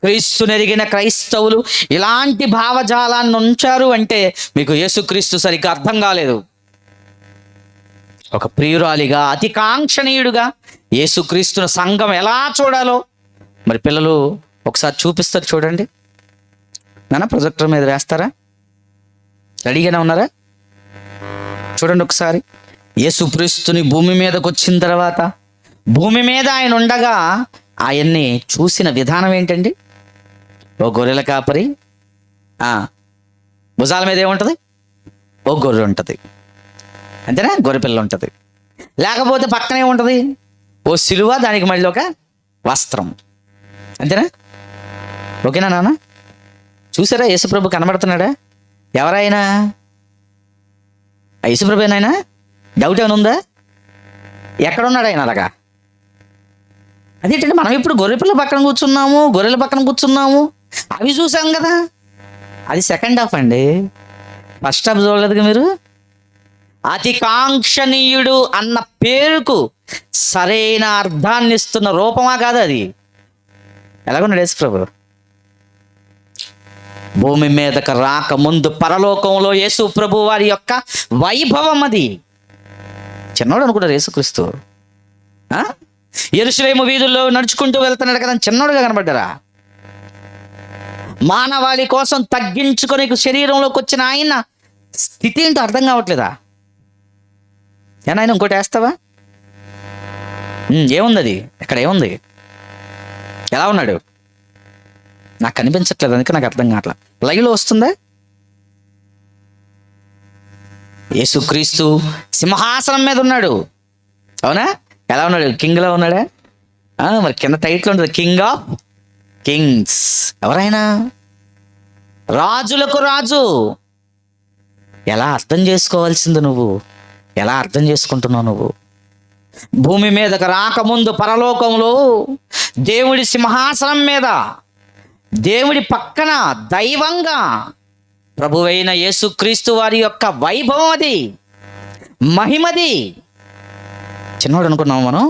క్రీస్తునెరిగిన క్రైస్తవులు ఇలాంటి భావజాలాన్ని ఉంచారు అంటే మీకు యేసుక్రీస్తు సరిగ్గా అర్థం కాలేదు. ఒక ప్రియురాలిగా, అతి కాంక్షణీయుడుగా యేసుక్రీస్తును సంఘం ఎలా చూడాలో మరి పిల్లలు ఒకసారి చూపిస్తారు. చూడండి నాన్న, ప్రొజెక్టర్ మీద వేస్తారా? రెడీగానే ఉన్నారా? చూడండి ఒకసారి. యేసుక్రీస్తుని భూమి మీదకి వచ్చిన తర్వాత, భూమి మీద ఆయన ఉండగా ఆయన్ని చూసిన విధానం ఏంటండి? ఓ గొర్రెల కాపరి, భుజాల మీద ఏముంటుంది? ఓ గొర్రె ఉంటుంది, అంతేనా? గొర్రెపిల్ల ఉంటుంది. లేకపోతే పక్కనే ఉంటుంది ఓ సిలువ, దానికి మళ్ళీ ఒక వస్త్రం, అంతేనా? ఓకేనా నాన్న? చూసారా యేసుప్రభు కనబడుతున్నాడా? ఎవరైనా యేసుప్రభునైనా డౌట్ ఏమైనా ఉందా? ఎక్కడున్నాడు ఆయన అలాగా? అదేంటంటే మనం ఇప్పుడు గొర్రెపిల్ల పక్కన కూర్చున్నాము, గొర్రెల పక్కన కూర్చున్నాము, అవి చూసాం కదా. అది సెకండ్ హాఫ్ అండి, ఫస్ట్ హాఫ్ చూడలేదుగా మీరు. అతి కాంక్షణీయుడు అన్న పేరుకు సరైన అర్థాన్ని ఇస్తున్న రూపమా కాదు అది? ఎలాగున్నాడు యేసుప్రభు? భూమి మీదకు రాక ముందు పరలోకంలో యేసు ప్రభు వారి యొక్క వైభవం అది. చిన్నోడు అనుకుంటారు యేసుక్రీస్తు. యెరూషలేము వీధుల్లో నడుచుకుంటూ వెళ్తున్నాడు కదా, చిన్నోడుగా కనబడ్డారా? మానవాళి కోసం తగ్గించుకొని శరీరంలోకి వచ్చిన ఆయన స్థితి ఏంటో అర్థం కావట్లేదా? ఏనాయన ఇంకోటి వేస్తావా? ఏముంది అది? ఎక్కడ ఏముంది? ఎలా ఉన్నాడు? నాకు కనిపించట్లేదు, అందుకే నాకు అర్థం కావట్లా. లైవ్లో వస్తుందా? యేసుక్రీస్తు సింహాసనం మీద ఉన్నాడు, అవునా? ఎలా ఉన్నాడు? కింగ్లో ఉన్నాడా? మరి కింద టైటిల్ ఉంటుంది, కింగ్ ఆఫ్ కింగ్స్. ఎవరైనా రాజులకు రాజు. ఎలా అర్థం చేసుకోవాల్సింది నువ్వు? ఎలా అర్థం చేసుకుంటున్నావు నువ్వు? భూమి మీదకు రాకముందు పరలోకంలో దేవుడి సింహాసనం మీద, దేవుడి పక్కన దైవంగా ప్రభువైన యేసుక్రీస్తు వారి యొక్క వైభవం అది, మహిమది. చిన్నవాడు అనుకున్నాము మనం.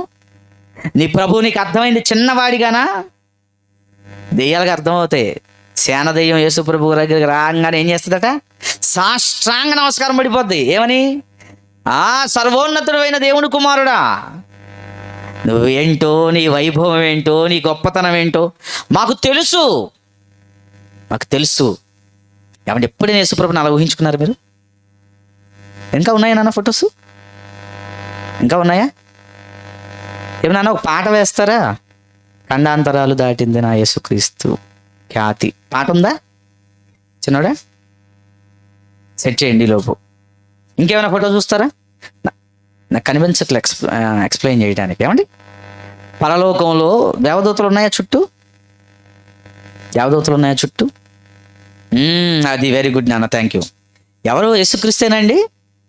నీ ప్రభు నీకు అర్థమైంది చిన్నవాడిగానా? దెయ్యాలుగా అర్థమవుతాయి. సేన దెయ్యం యేసు ప్రభు దగ్గరికి రాగానే ఏం చేస్తుందట? సాష్టాంగ నమస్కారం పడిపోద్ది. ఏమని? సర్వోన్నతుడు అయిన దేవుని కుమారుడా, నువ్వేంటో, నీ వైభవం ఏంటో, నీ గొప్పతనం ఏంటో మాకు తెలుసు, మాకు తెలుసు. ఏమంటే ఎప్పుడైనా యేసుప్రభుని అలా ఊహించుకున్నారు మీరు? ఇంకా ఉన్నాయా నాన్న ఫొటోస్? ఇంకా ఉన్నాయా? ఏమన్నా ఒక పాట వేస్తారా? ఖండాంతరాలు దాటింది నా యేసుక్రీస్తు, ఖ్యాతి. పాట ఉందా చిన్నోడా? సెట్ చేయండి ఈ లోపు. ఇంకేమైనా ఫోటో చూస్తారా? నాకు కనిపించట్లే ఎక్స్ప్లెయిన్ చేయడానికి. ఏమండి, పరలోకంలో దేవదూతలు ఉన్నాయా చుట్టూ? దేవదూతలు ఉన్నాయా చుట్టూ? అది వెరీ గుడ్ నాన్న, థ్యాంక్ యూ. ఎవరు? యేసుక్రీస్తేనండి.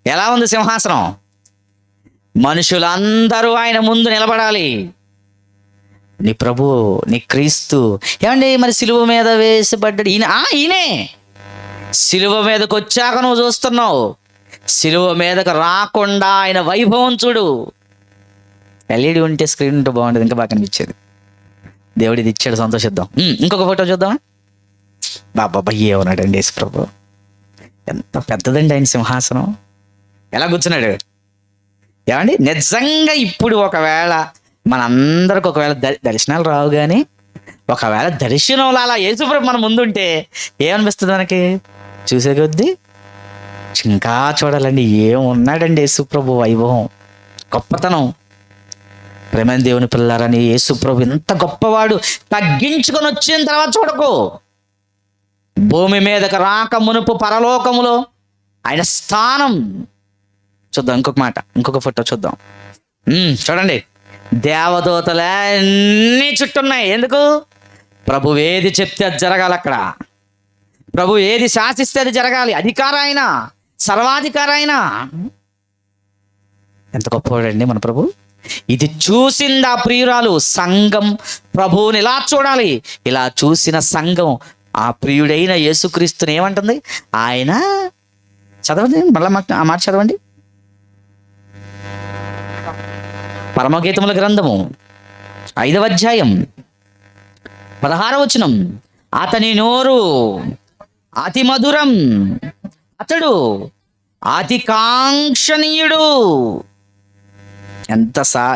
ఎలా ఉంది సింహాసనం? మనుషులందరూ ఆయన ముందు నిలబడాలి. నీ ప్రభు, నీ క్రీస్తు. ఏమండి, మరి సిలువ మీద వేసబడ్డాడు ఈయనే. సిలువ మీదకి వచ్చాక నువ్వు చూస్తున్నావు, సిలువ మీదకు రాకుండా ఆయన వైభవం చూడు. ఎల్ఈడి ఉంటే స్క్రీన్ ఉంటే బాగుంటుంది, ఇంకా బాగా కనిపించేది. దేవుడు ఇది ఇచ్చాడు, సంతోషిద్దాం. ఇంకొక ఫోటో చూద్దామా? బాబా ఏమన్నాడండి యేసు ప్రభు, ఎంత పెద్దదండి ఆయన సింహాసనం. ఎలా కూర్చున్నాడు ఏమండి. నిజంగా ఇప్పుడు ఒకవేళ మనందరికి ఒకవేళ దర్శనాలు రావు, కానీ ఒకవేళ దర్శనంలో అలా యేసుప్రభు మన ముందుంటే ఏమనిపిస్తుంది మనకి? చూసే కొద్దీ ఇంకా చూడాలండి. ఏమున్నాడండి యేసుప్రభు వైభవం, గొప్పతనం. ప్రేమైన దేవుని పిల్లారని, యేసుప్రభు ఇంత గొప్పవాడు. తగ్గించుకొని వచ్చిన తర్వాత చూడకు. భూమి మీదకి రాక మునుపు పరలోకములో ఆయన స్థానం చూద్దాం. ఇంకొక మాట, ఇంకొక ఫోటో చూద్దాం. చూడండి, దేవదూతలన్నీ చుట్టున్నాయి. ఎందుకు? ప్రభు ఏది చెప్తే అది జరగాలి. అక్కడ ప్రభు ఏది శాసిస్తే అది జరగాలి. అధికారం ఆయన, సర్వాధికారం ఆయన. ఎంత గొప్పవాడండి మన ప్రభు. ఇది చూసింది ఆ ప్రియురాలు. సంఘం ప్రభువుని ఇలా చూడాలి. ఇలా చూసిన సంఘం ఆ ప్రియుడైన యేసుక్రీస్తుని ఏమంటుంది? ఆయన చదవండి, మళ్ళీ ఆ మాట చదవండి. పరమగీతముల గ్రంథము 5వ అధ్యాయం 16వ వచనం. అతని నోరు అతి మధురం, అతడు అతి కాంక్షణీయుడు.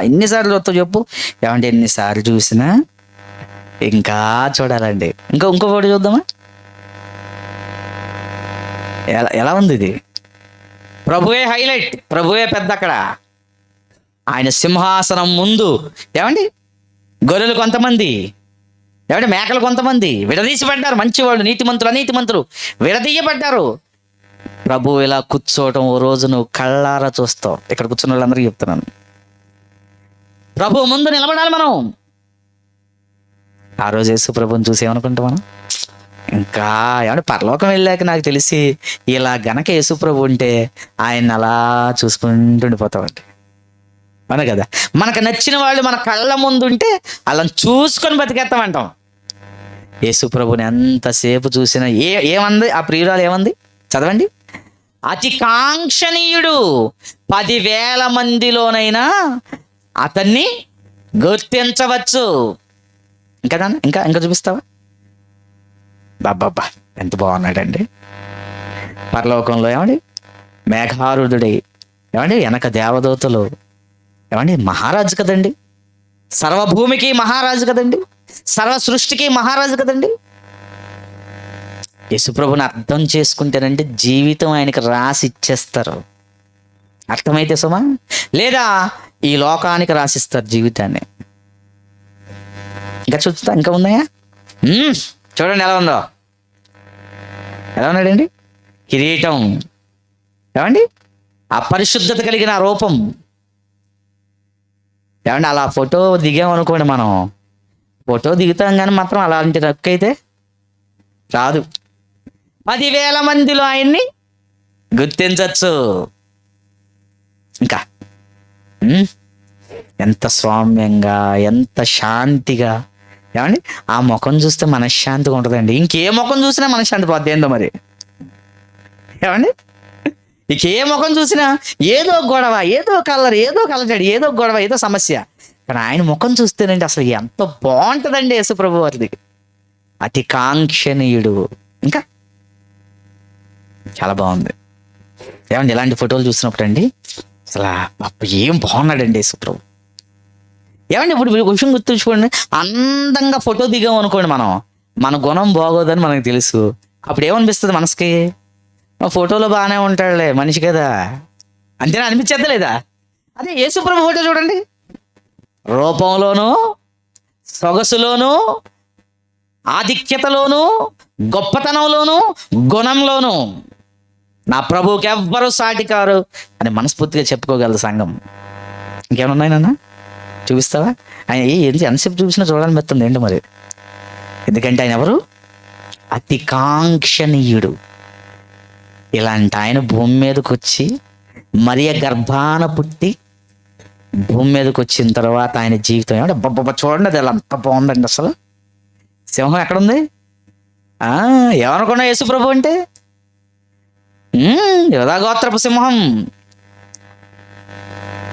ఎన్నిసార్లు చూస్తావు చెప్పు? ఏమంటే ఎన్నిసార్లు చూసినా ఇంకా చూడాలండి. ఇంకో ఫోటో చూద్దామా? ఎలా ఉంది ఇది? ప్రభువే హైలైట్, ప్రభువే పెద్ద. అక్కడ ఆయన సింహాసనం ముందు ఏమండి గొర్రెలు కొంతమంది, ఏమంటే మేకలు కొంతమంది విడదీసిపడ్డారు. మంచివాళ్ళు, నీతిమంతులు, అనీతిమంతులు విడదీయబడ్డారు. ప్రభు ఇలా కూర్చోవటం ఓ రోజు నువ్వు కళ్ళారా చూస్తావు. ఇక్కడ కూర్చున్న వాళ్ళందరికీ చెప్తున్నాను, ప్రభు ముందు నిలబడాలి మనం. ఆ రోజు యేసు ప్రభుని చూసి ఏమనుకుంటాం మనం? ఇంకా ఏమంటే పరలోకం వెళ్ళాక నాకు తెలిసి ఇలా గనక యేసు ప్రభు ఉంటే ఆయన అలా చూసుకుంటూ ఉండిపోతామండి. అవును కదా? మనకు నచ్చిన వాళ్ళు మన కళ్ళ ముందు ఉంటే అలా చూసుకొని బతికేస్తామంటాం. యేసు ప్రభుని ఎంతసేపు చూసినా ఏమంది ఆ ప్రియురాలు? ఏమంది చదవండి. అతి కాంక్షణీయుడు, 10,000 మందిలోనైనా అతన్ని గుర్తించవచ్చు. ఇంకా చూపిస్తావా? బాబా ఎంత బాగున్నాడండి. పరలోకంలో ఏమండి మేఘారుడుడై, ఏమండి వెనక దేవదూతలు, ఏమండి మహారాజు కదండి. సర్వభూమికి మహారాజు కదండి, సర్వ సృష్టికి మహారాజు కదండి. యేసుప్రభుని అర్థం చేసుకుంటేనంటే జీవితం ఆయనకి రాసి ఇచ్చేస్తారు. అర్థమైతే సుమా? లేదా ఈ లోకానికి రాసిస్తారు జీవితాన్ని. ఇంకా చూస్తా, ఇంకా ఉన్నాయా? చూడండి ఎలా ఉందో. ఎలా ఉన్నాడండి? కిరీటం, ఏమండి అపరిశుద్ధత కలిగిన రూపం. ఏమండి అలా ఫోటో దిగామనుకోండి, మనం ఫోటో దిగుతాం కానీ మాత్రం అలాంటి రక్కు అయితే రాదు. 10,000 మందిలో ఆయన్ని గుర్తించవచ్చు. ఇంకా ఎంత సౌమ్యంగా, ఎంత శాంతిగా. ఏమండి ఆ ముఖం చూస్తే మనశ్శాంతిగా ఉంటుందండి. ఇంకే ముఖం చూసినా మనశ్శాంతి పోద్ది ఏందో మరి. ఏమండి ఇంకే ముఖం చూసినా ఏదో గొడవ, ఏదో కలర్, ఏదో కలజడి, ఏదో గొడవ, ఏదో సమస్య. కానీ ఆయన ముఖం చూస్తేనండి అసలు ఎంత బాగుంటుందండి యేసు ప్రభు వారిది. అతి కాంక్షణీయుడు. ఇంకా చాలా బాగుంది. ఏమండి ఇలాంటి ఫోటోలు చూసినప్పుడు అండి అసలు ఏం బాగున్నాడండి యేసు ప్రభు. ఏమండి ఇప్పుడు విషయం గుర్తుంచుకోండి, అందంగా ఫోటో దిగాం అనుకోండి, మన గుణం బాగోదని మనకు తెలుసు. అప్పుడు ఏమనిపిస్తుంది మనసుకి? ఫోటోలో బాగానే ఉంటాడులే మనిషి కదా, అంతేనా అనిపించేద్దా లేదా? అదే యేసు ప్రభు ఫోటో చూడండి, రూపంలోనూ సొగసులోనూ ఆధిక్యతలోను, గొప్పతనంలోను, గుణంలోను నా ప్రభువుకి ఎవ్వరూ సాటి కారు అని మనస్ఫూర్తిగా చెప్పుకోగలదు సంఘం. ఇంకేమన్నాయి నాన్న? చూపిస్తావా? ఆయన ఎంతసేపు చూసినా చూడాలని మెత్తుంది ఏంటి మరి. ఎందుకంటే ఆయన ఎవరు? అతి కాంక్షణీయుడు. ఇలాంటి ఆయన భూమి మీదకి వచ్చి మరియ గర్భాన పుట్టి భూమి మీదకి వచ్చిన తర్వాత ఆయన జీవితం ఏమంటే అబ్బబ్బబ్బ చూడండి, అది అంత బాగుందండి. అసలు సింహం ఎక్కడుంది? ఏమనుకున్నా యేసు ప్రభు అంటే యోధా గోత్రపు సింహం.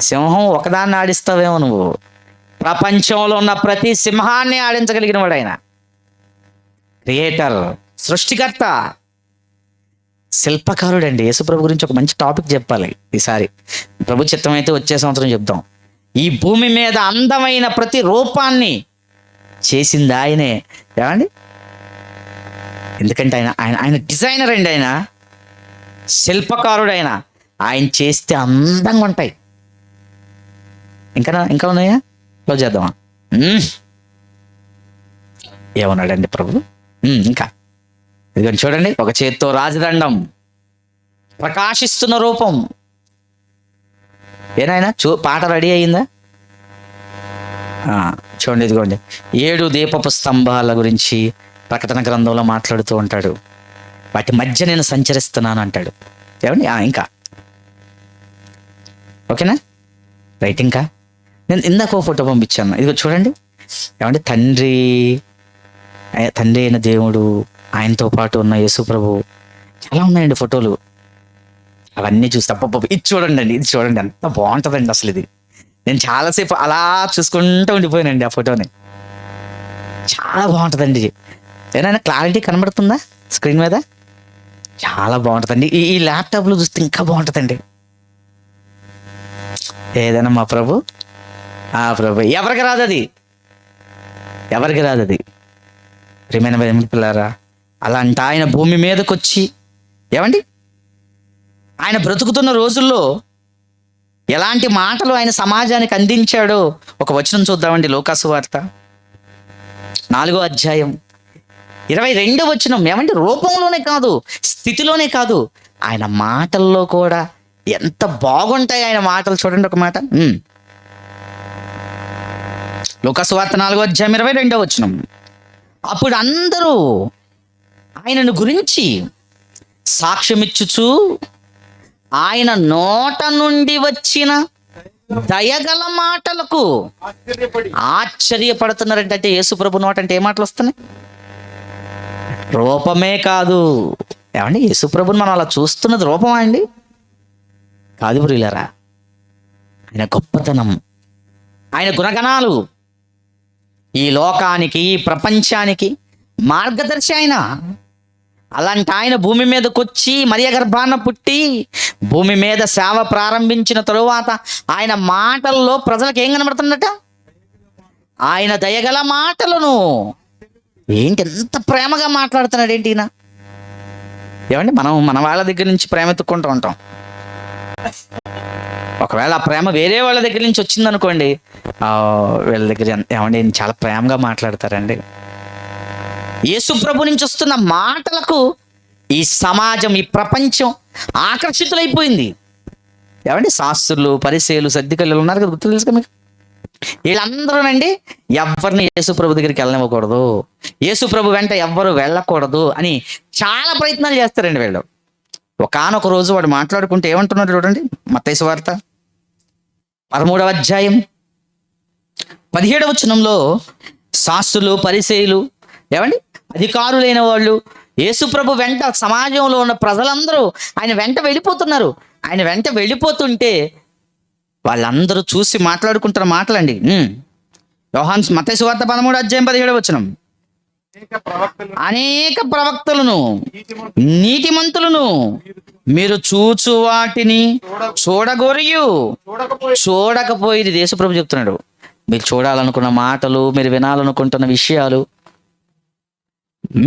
సింహం ఒకదాన్ని ఆడిస్తావేమో నువ్వు. ప్రపంచంలో ఉన్న ప్రతి సింహాన్ని ఆడించగలిగిన వాడు ఆయన. క్రియేటర్, సృష్టికర్త, శిల్పకారుడు అండి. యేసుప్రభు గురించి ఒక మంచి టాపిక్ చెప్పాలి ఈసారి. ప్రభు చిత్తం అయితే వచ్చే సంవత్సరం చెప్దాం. ఈ భూమి మీద అందమైన ప్రతి రూపాన్ని చేసింది ఆయనే. ఏమండి? ఎందుకంటే ఆయన ఆయన ఆయన డిజైనర్ అండి. ఆయన శిల్పకారుడు. ఆయన చేస్తే అందంగా ఉంటాయి. ఇంకా ఉన్నాయా? క్లోజ్ చేద్దామా? ఏమన్నాడండి ప్రభు? ఇంకా ఇదిగో చూడండి, ఒక చేత్తో రాజదండం, ప్రకాశిస్తున్న రూపం. ఏనాయనా పాట రెడీ అయ్యిందా? చూడండి, ఇదిగోండి 7 దీపపు స్తంభాల గురించి ప్రకటన గ్రంథంలో మాట్లాడుతూ ఉంటాడు. వాటి మధ్య నేను సంచరిస్తున్నాను అంటాడు. ఏమండి? ఇంకా ఓకేనా? రైట్. ఇంకా నేను ఇందాక ఒక ఫోటో పంపించాను, ఇదిగో చూడండి. ఏమంటే తండ్రి అయిన దేవుడు, ఆయనతో పాటు ఉన్న యేసు ప్రభు, చాలా ఉన్నాయండి ఫోటోలు. అవన్నీ చూస్తే అప్ప ఇది చూడండి, ఇది చూడండి, ఎంత బాగుంటుందండి అసలు. ఇది నేను చాలాసేపు అలా చూసుకుంటూ ఉండిపోయానండి ఆ ఫోటోని. చాలా బాగుంటుందండి. ఏదైనా క్లారిటీ కనబడుతుందా స్క్రీన్ మీద? చాలా బాగుంటుందండి. ఈ ల్యాప్టాప్లో చూస్తే ఇంకా బాగుంటుందండి. ఏదైనా మా ప్రభు ఎవరికి రాదు అది, ఎవరికి రాదు అది. ప్రియమైన పిల్లారా, అలాంటి ఆయన భూమి మీదకి వచ్చి ఏమండి ఆయన బ్రతుకుతున్న రోజుల్లో ఎలాంటి మాటలు ఆయన సమాజానికి అందించాడో ఒక వచనం చూద్దామండి. లూకాసు వార్త 4వ అధ్యాయం 22వ వచనం. ఏమంటే రూపంలోనే కాదు, స్థితిలోనే కాదు, ఆయన మాటల్లో కూడా ఎంత బాగుంటాయి ఆయన మాటలు. చూడండి ఒక మాట. లూకాసు వార్త 4వ అధ్యాయం 22వ వచనం. అప్పుడు అందరూ ఆయనను గురించి సాక్ష్యమిచ్చుచు ఆయన నోట నుండి వచ్చిన దయగల మాటలకు ఆశ్చర్యపడుతున్నారంటే. అంటే యేసుప్రభు నోట అంటే ఏ మాటలు వస్తున్నాయి? రూపమే కాదు. ఏమండి? యేసుప్రభుని మనం అలా చూస్తున్నది రూపమా అండి? కాదు ప్రియులారా. ఆయన గొప్పతనం, ఆయన గుణగణాలు ఈ లోకానికి, ఈ ప్రపంచానికి మార్గదర్శి ఆయన. అలాంటి ఆయన భూమి మీదకి వచ్చి మరియ గర్భాన పుట్టి భూమి మీద సేవ ప్రారంభించిన తరువాత ఆయన మాటల్లో ప్రజలకు ఏం కనబడుతుందట? ఆయన దయగల మాటలను. ఏంటి ఎంత ప్రేమగా మాట్లాడుతున్నాడు ఏంటి ఈయన? ఏమండి? మన వాళ్ళ దగ్గర నుంచి ప్రేమ ఎత్తుక్కుంటూ ఉంటాం. ఒకవేళ ఆ ప్రేమ వేరే వాళ్ళ దగ్గర నుంచి వచ్చిందనుకోండి, వీళ్ళ దగ్గర ఏమండి చాలా ప్రేమగా మాట్లాడతారండి. యేసు ప్రభు నుంచి వస్తున్న మాటలకు ఈ సమాజం, ఈ ప్రపంచం ఆకర్షితులైపోయింది. ఏమండి? శాస్త్రులు, పరిసయ్యులు, సద్దుకయ్యులు ఉన్నారు కదా, గుర్తు తెలుసు కదా మీకు. వీళ్ళందరూనండి ఎవరిని యేసు ప్రభు దగ్గరికి వెళ్ళనివ్వకూడదు, యేసు ప్రభు వెంట ఎవ్వరు వెళ్ళకూడదు అని చాలా ప్రయత్నాలు చేస్తారండి వీళ్ళు. ఒకానొక రోజు వాడు మాట్లాడుకుంటే ఏమంటున్నాడు చూడండి. మత్తయి సువార్త 13వ అధ్యాయం 17వ వచనంలో శాస్త్రులు, పరిసయ్యులు, ఏమండి అధికారులైన వాళ్ళు యేసు ప్రభు వెంట, సమాజంలో ఉన్న ప్రజలందరూ ఆయన వెంట వెళ్ళిపోతున్నారు. ఆయన వెంట వెళ్ళిపోతుంటే వాళ్ళందరూ చూసి మాట్లాడుకుంటున్న మాటలండి. మత్తయి సువార్త 13వ అధ్యాయం 17వ వచనం. అనేక ప్రవక్తలను, నీతిమంతులను మీరు చూచు వాటిని చూడగోరియు చూడకపోయి. యేసుప్రభు చెప్తున్నాడు, మీరు చూడాలనుకున్న మాటలు, మీరు వినాలనుకుంటున్న విషయాలు,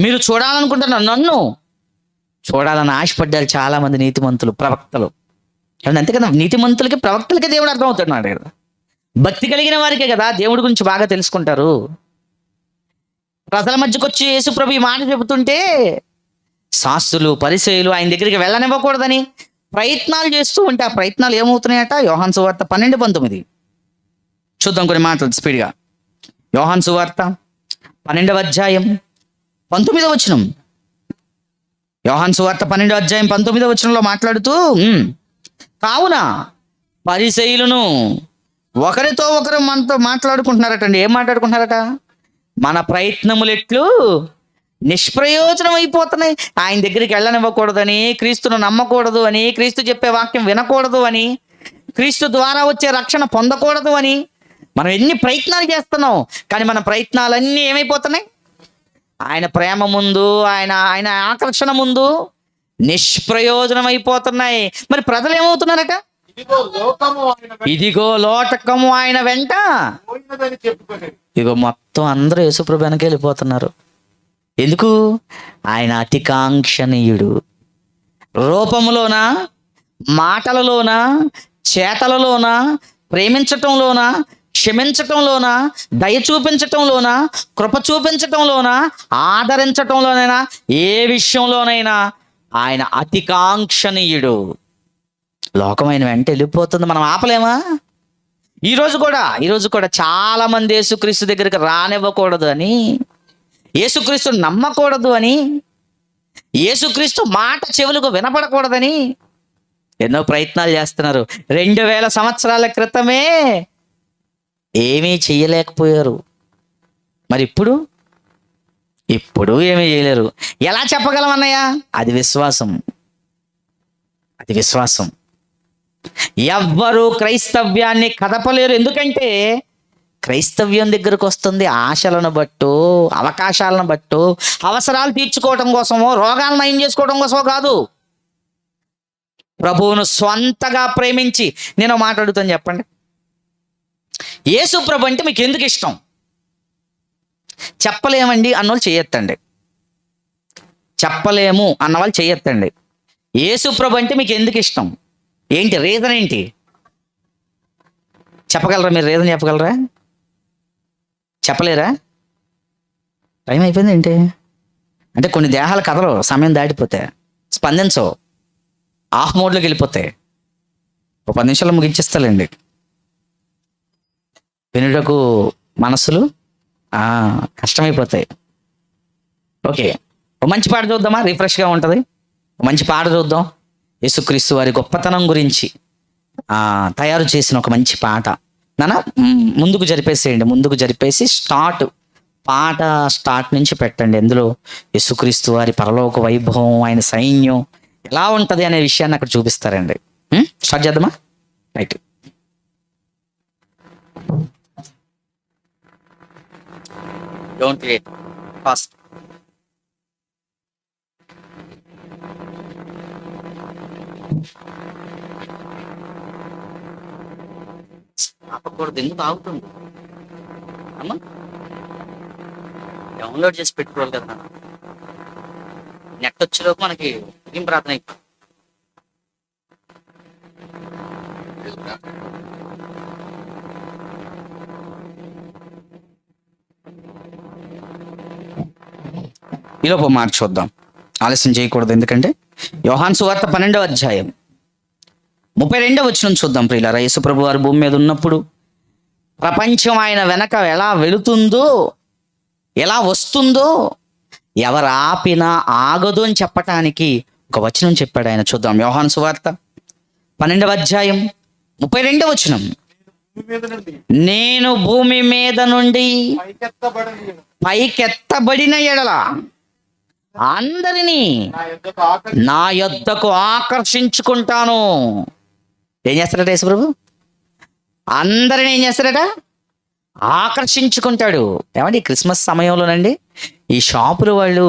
మీరు చూడాలనుకుంటున్న నన్ను చూడాలని ఆశపడ్డారు చాలా మంది నీతిమంతులు, ప్రవక్తలు. అంతే కదా, నీతిమంతులకి ప్రవక్తలకి దేవుడు అర్థమవుతున్నాడు కదా. భక్తి కలిగిన వారికే కదా దేవుడి గురించి బాగా తెలుసుకుంటారు. ప్రజల మధ్యకు వచ్చి యేసుప్రభు ఈ మాట చెబుతుంటే శాస్త్రులు పరిసయ్యులు ఆయన దగ్గరికి వెళ్ళనివ్వకూడదని ప్రయత్నాలు చేస్తూ ఉంటే ఆ ప్రయత్నాలు ఏమవుతున్నాయట? యోహాను సువార్త 12:19 చూద్దాం కొన్ని మాటలు స్పీడ్గా. యోహాను సువార్త 12వ అధ్యాయం 19వ వచనం. యోహాను సువార్త 12వ అధ్యాయం 19వ వచనంలో మాట్లాడుతూ కావున పరిసయ్యులను ఒకరితో ఒకరు మనతో మాట్లాడుకుంటున్నారటండి. ఏం మాట్లాడుకుంటున్నారట? మన ప్రయత్నములు ఎట్లు నిష్ప్రయోజనం అయిపోతున్నాయి. ఆయన దగ్గరికి వెళ్ళనివ్వకూడదని, క్రీస్తును నమ్మకూడదు అని, క్రీస్తు చెప్పే వాక్యం వినకూడదు అని, క్రీస్తు ద్వారా వచ్చే రక్షణ పొందకూడదు అని మనం ఎన్ని ప్రయత్నాలు చేస్తున్నాం. కానీ మన ప్రయత్నాలన్నీ ఏమైపోతున్నాయి? ఆయన ప్రేమ ముందు, ఆయన ఆయన ఆకర్షణ ముందు నిష్ప్రయోజనం అయిపోతున్నాయి. మరి ప్రజలు ఏమవుతున్నారట? ఇదిగో లోటకము ఆయన వెంట. ఇదిగో మొత్తం అందరూ యేసుప్రభు వెనక వెళ్ళిపోతున్నారు. ఎందుకు? ఆయన అతికాంక్షణీయుడు. రూపములోన, మాటలలోన, చేతలలోన, ప్రేమించటంలోన, క్షమించటంలోన, దయ చూపించటంలోన, కృప చూపించటంలోన, ఆదరించటంలోనైనా, ఏ విషయంలోనైనా ఆయన అతికాంక్షణీయుడు. లోకం ఆయన వెంట వెళ్ళిపోతుంది, మనం ఆపలేమా? ఈరోజు కూడా చాలా మంది యేసుక్రీస్తు దగ్గరికి రానివ్వకూడదు అని, యేసుక్రీస్తు నమ్మకూడదు అని, యేసుక్రీస్తు మాట చెవులకు వినపడకూడదని ఎన్నో ప్రయత్నాలు చేస్తున్నారు. 2000 సంవత్సరాల క్రితమే ఏమీ చెయ్యలేకపోయారు. మరి ఇప్పుడు ఏమీ చేయలేరు. ఎలా చెప్పగలం అన్నయ్య? అది విశ్వాసం. ఎవ్వరూ క్రైస్తవ్యాన్ని కదపలేరు. ఎందుకంటే క్రైస్తవ్యం దగ్గరకు వస్తుంది ఆశలను బట్టో, అవకాశాలను బట్టో, అవసరాలు తీర్చుకోవటం కోసమో, రోగాలను నయం చేసుకోవడం కోసమో కాదు. ప్రభువును స్వంతగా ప్రేమించి. నేను మాట్లాడుతాను, చెప్పండి. యేసు ప్రభు అంటే మీకు ఎందుకు ఇష్టం? చెప్పలేమండి అన్నవాళ్ళు చేయొత్తండి. చెప్పలేము అన్నవాళ్ళు చేయొత్తండి. యేసు ప్రభు అంటే మీకు ఎందుకు ఇష్టం? ఏంటి రీజన్ ఏంటి? చెప్పగలరా? మీరు రీజన్ చెప్పగలరా? చెప్పలేరా? టైం అయిపోయింది ఏంటి? అంటే కొన్ని దేహాల కథలు సమయం దాటిపోతే స్పందించవు, ఆఫ్ మోడ్లోకి వెళ్ళిపోతాయి. ఒక 10 నిమిషాలు ముగించేస్తాలండి. వినుటకు మనసులు కష్టమైపోతాయి. ఓకే, ఒక మంచి పాట చూద్దామా? రిఫ్రెష్గా ఉంటుంది. మంచి పాట చూద్దాం. యేసుక్రీస్తు వారి గొప్పతనం గురించి తయారు చేసిన ఒక మంచి పాట. నాన్న ముందుకు జరిపేసి పాట స్టార్ట్ నుంచి పెట్టండి. ఎందులో యేసుక్రీస్తు వారి పరలోక వైభవం, ఆయన సైన్యం ఎలా ఉంటుంది అనే విషయాన్ని అక్కడ చూపిస్తారండి. స్టార్ట్ చేద్దామా? రైట్. Don't wait, fast. ఆపకూడదు. ఎందుకు ఆగుతుంది అమ్మా? డౌన్లోడ్ చేసి పెట్టుకోవాలి కదా. నెట్ వచ్చేలోపు మనకి ఏం ప్రార్థన అయిపోయింది. ఈలోపు మాట చూద్దాం, ఆలస్యం చేయకూడదు. ఎందుకంటే యోహాను సువార్త 12వ అధ్యాయం 32వ వచనం చూద్దాం. ప్రియులారా, యేసు ప్రభు వారు భూమి మీద ఉన్నప్పుడు ప్రపంచం ఆయన వెనక ఎలా వెళుతుందో, ఎలా వస్తుందో, ఎవరు ఆపినా ఆగదు అని చెప్పటానికి ఒక వచనం చెప్పాడు ఆయన. చూద్దాం. యోహాను సువార్త 12వ అధ్యాయం 32వ వచనం. నేను భూమి మీద నుండి పైకెత్తబడిన ఎడల అందరినీ నా యొద్దకు ఆకర్షించుకుంటాను. ఏం చేస్తాడట యేసు ప్రభు? అందరినీ ఏం చేస్తాడట? ఆకర్షించుకుంటాడు. ఏమండి, క్రిస్మస్ సమయంలోనండి ఈ షాపుల వాళ్ళు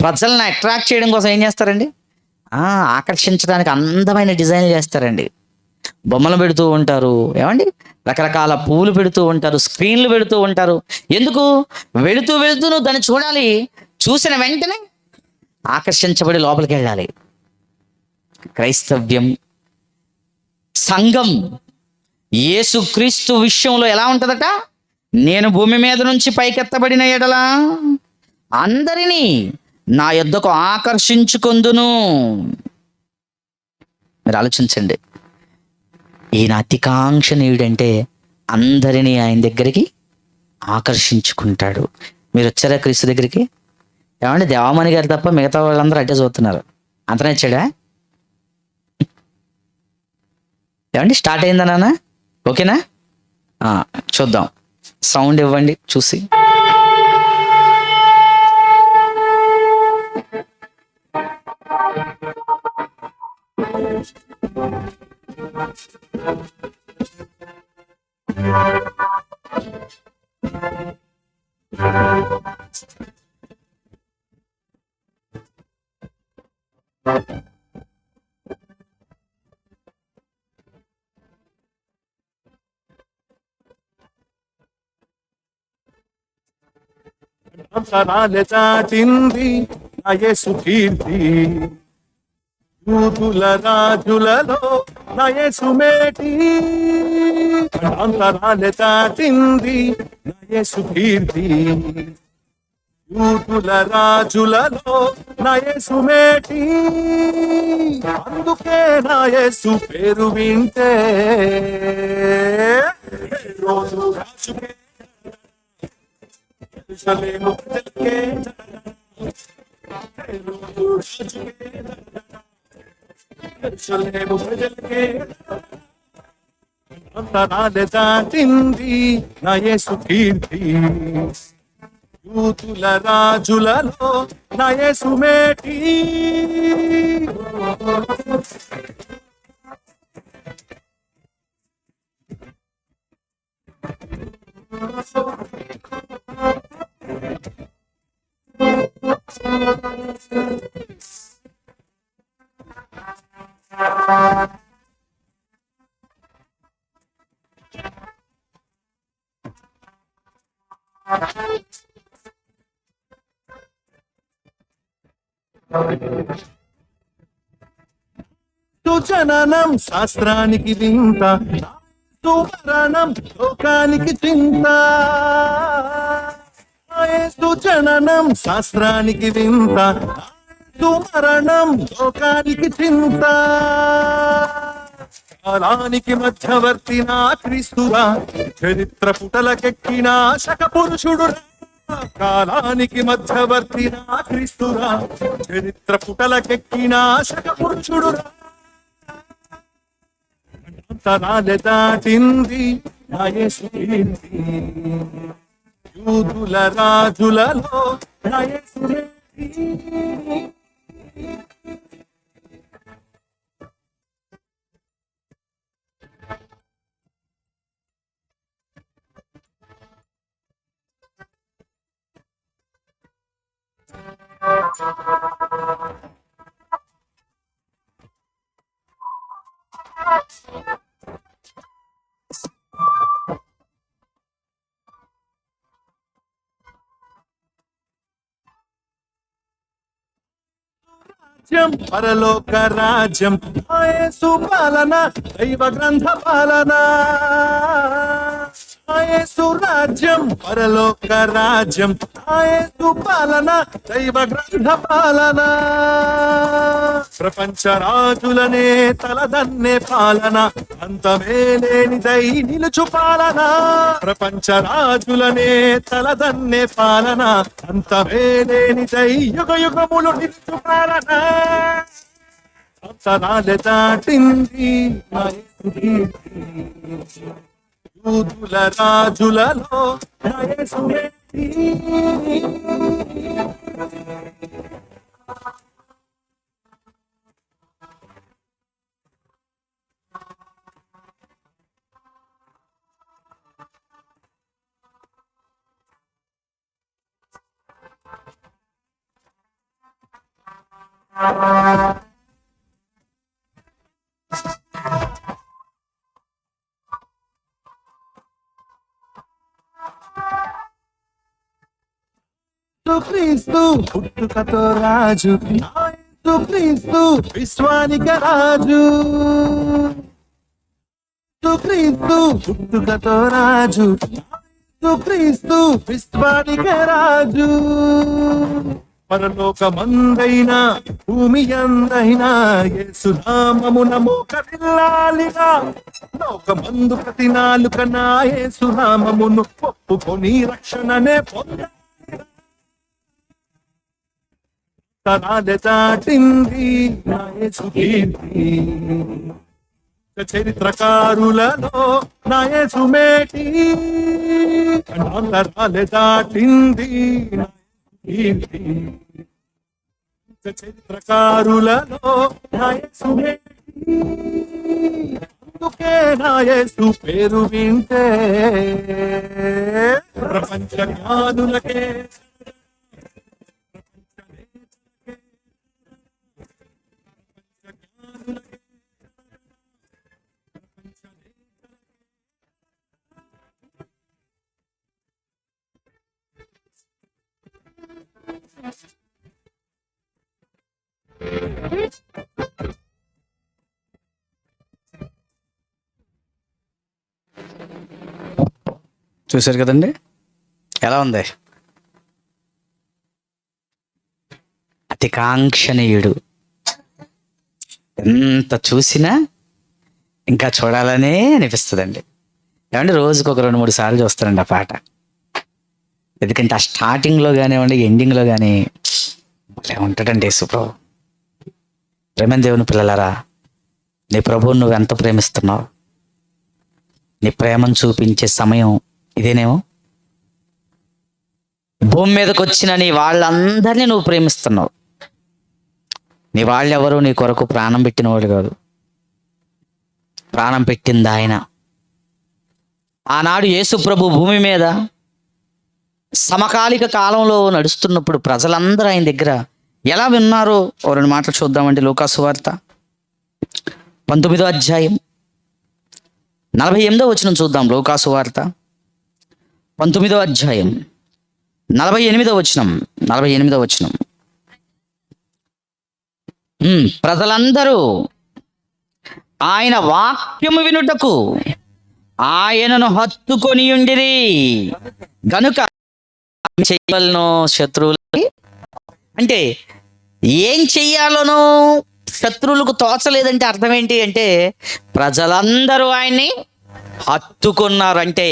ప్రజలను అట్రాక్ట్ చేయడం కోసం ఏం చేస్తారండి? ఆకర్షించడానికి అందమైన డిజైన్లు చేస్తారండి. బొమ్మలు పెడుతూ ఉంటారు, ఏమండి, రకరకాల పూలు పెడుతూ ఉంటారు, స్క్రీన్లు పెడుతూ ఉంటారు. ఎందుకు? వెళుతూ నువ్వు దాన్ని చూడాలి, చూసిన వెంటనే ఆకర్షించబడి లోపలికి వెళ్ళాలి. క్రైస్తవ్యం సంఘం యేసుక్రీస్తు విషయంలో ఎలా ఉంటుందట? నేను భూమి మీద నుంచి పైకెత్తబడిన ఎడలా అందరినీ నా యొద్దకు ఆకర్షించుకొందును. మీరు ఆలోచించండి, ఈయన అతికాంక్షణీయుడంటే అందరినీ ఆయన దగ్గరికి ఆకర్షించుకుంటాడు. మీరు వచ్చారా క్రీస్తు దగ్గరికి? ఏమంటే దేవామణి గారు తప్ప మిగతా వాళ్ళందరూ అడ్డే చూస్తున్నారు. అంతనే ఇచ్చాడా? ఏమండి స్టార్ట్ అయిందా నాన్న? ఓకేనా? చూద్దాం, సౌండ్ ఇవ్వండి చూసి. అంతరాలే దాటింది నా యేసు కీర్తి, యూదుల రాజులలో నా యేసు మేటి. అంతరాలే దాటింది నా యేసు కీర్తి, యూదుల రాజులలో నా యేసు మేటి. అందుకే నా యేసు పేరు వింటే రోజు రాజుకే యెరూషలేము ప్రజలకే యెరూషలేము ప్రజలకే అంతరాలే దాటింది నా యేసు కీర్తి, యూదుల రాజులలో నా యేసు మేటి. సుజననం శాస్త్రానికి వింత, సుమరణం లోకానికి చింత. సుజననం శాస్త్రానికి వింత, సుమరణం లోకానికి చింత. కాలానికి మధ్యవర్తి నా క్రీస్తురా, చరిత్ర పుటలకెక్కిన శక పురుషుడు. కాలానికి మధ్యవర్తి నా క్రీస్తురా, చరిత్ర పుటలకెక్కిన శక పురుషుడు. అంతరాలే దాటింది నా యేసు కీర్తి, యూదుల రాజులలో నా యేసు మేటి. పరలోక రాజ్యం యేసు పాలన, దైవ గ్రంథ పాలన. యేసు రాజ్యం పరలోక రాజ్యం, యేసు పాలన దైవ గ్రంథ పాలన. ప్రపంచ రాజులనే తలదన్నే పాలన, అంతమే లేనిదై నిలుచు పాలన. ప్రపంచ రాజులనే తలదన్నే పాలన, అంతమే లేనిదై యుగ యుగములు నిలుచు పాలన. అంతరాలే దాటింది నా యేసు కీర్తి, యూదుల రాజులలో నా యేసు మేటి. క్రీస్తు పుట్టుకతో రాజు, క్రీస్తు విశ్వానిక రాజు. క్రీస్తు పుట్టుకతో రాజు, క్రీస్తు విశ్వానికే రాజు. పరలోకమందైనా భూమి అందైనా యేసునామమున మోకరిల్లాలిగా. లోకమందు ప్రతి నాలుకన యేసునామమును ఒప్పుకొని రక్షణనే పొందాలి. తరాలే దాటింది నా యేసు కీర్తి, చరిత్రకారులలో నా యేసు మేటి. తరాలే దాటింది నా కీర్తి, చరిత్రకారులలో నా యేసు మేటి. అందుకే నా యేసు పేరు వింటే ప్రపంచ జ్ఞానులకే చూశారు కదండి ఎలా ఉంది. అతి కాంక్షణీయుడు. ఎంత చూసినా ఇంకా చూడాలనే అనిపిస్తుందండి. ఏమంటే రోజుకు ఒక 2-3 సార్లు చూస్తానండి ఆ పాట. ఎందుకంటే ఆ స్టార్టింగ్లో కానివ్వండి, ఎండింగ్లో కానీ భలే ఉంటాడండి యేసుప్రభు. ప్రేమ దేవుని పిల్లలారా, నీ ప్రభువుని నువ్వు ఎంత ప్రేమిస్తున్నావు? నీ ప్రేమను చూపించే సమయం ఇదేనేమో. భూమి మీదకి వచ్చిన నీ వాళ్ళందరినీ నువ్వు ప్రేమిస్తున్నావు. నీ వాళ్ళెవరు నీ కొరకు ప్రాణం పెట్టిన వాళ్ళు కాదు, ప్రాణం పెట్టింది ఆయన. ఆనాడు యేసు ప్రభు భూమి మీద సమకాలిక కాలంలో నడుస్తున్నప్పుడు ప్రజలందరూ ఆయన దగ్గర ఎలా విన్నారో ఓ 2 మాటలు చూద్దామండి. లూకాసు వార్త 19వ అధ్యాయం 48వ వచనం చూద్దాం. లూకాసు వార్త 19వ అధ్యాయం 48వ వచనం. 48వ వచనం. ప్రజలందరూ ఆయన వాక్యము వినుటకు ఆయనను హత్తుకొని ఉండిరి గనుక చెయ్యాలనో శత్రువులకి, అంటే ఏం చెయ్యాలనో శత్రువులకు తోచలేదంటే అర్థం ఏంటి అంటే ప్రజలందరూ ఆయన్ని హత్తుకున్నారు. అంటే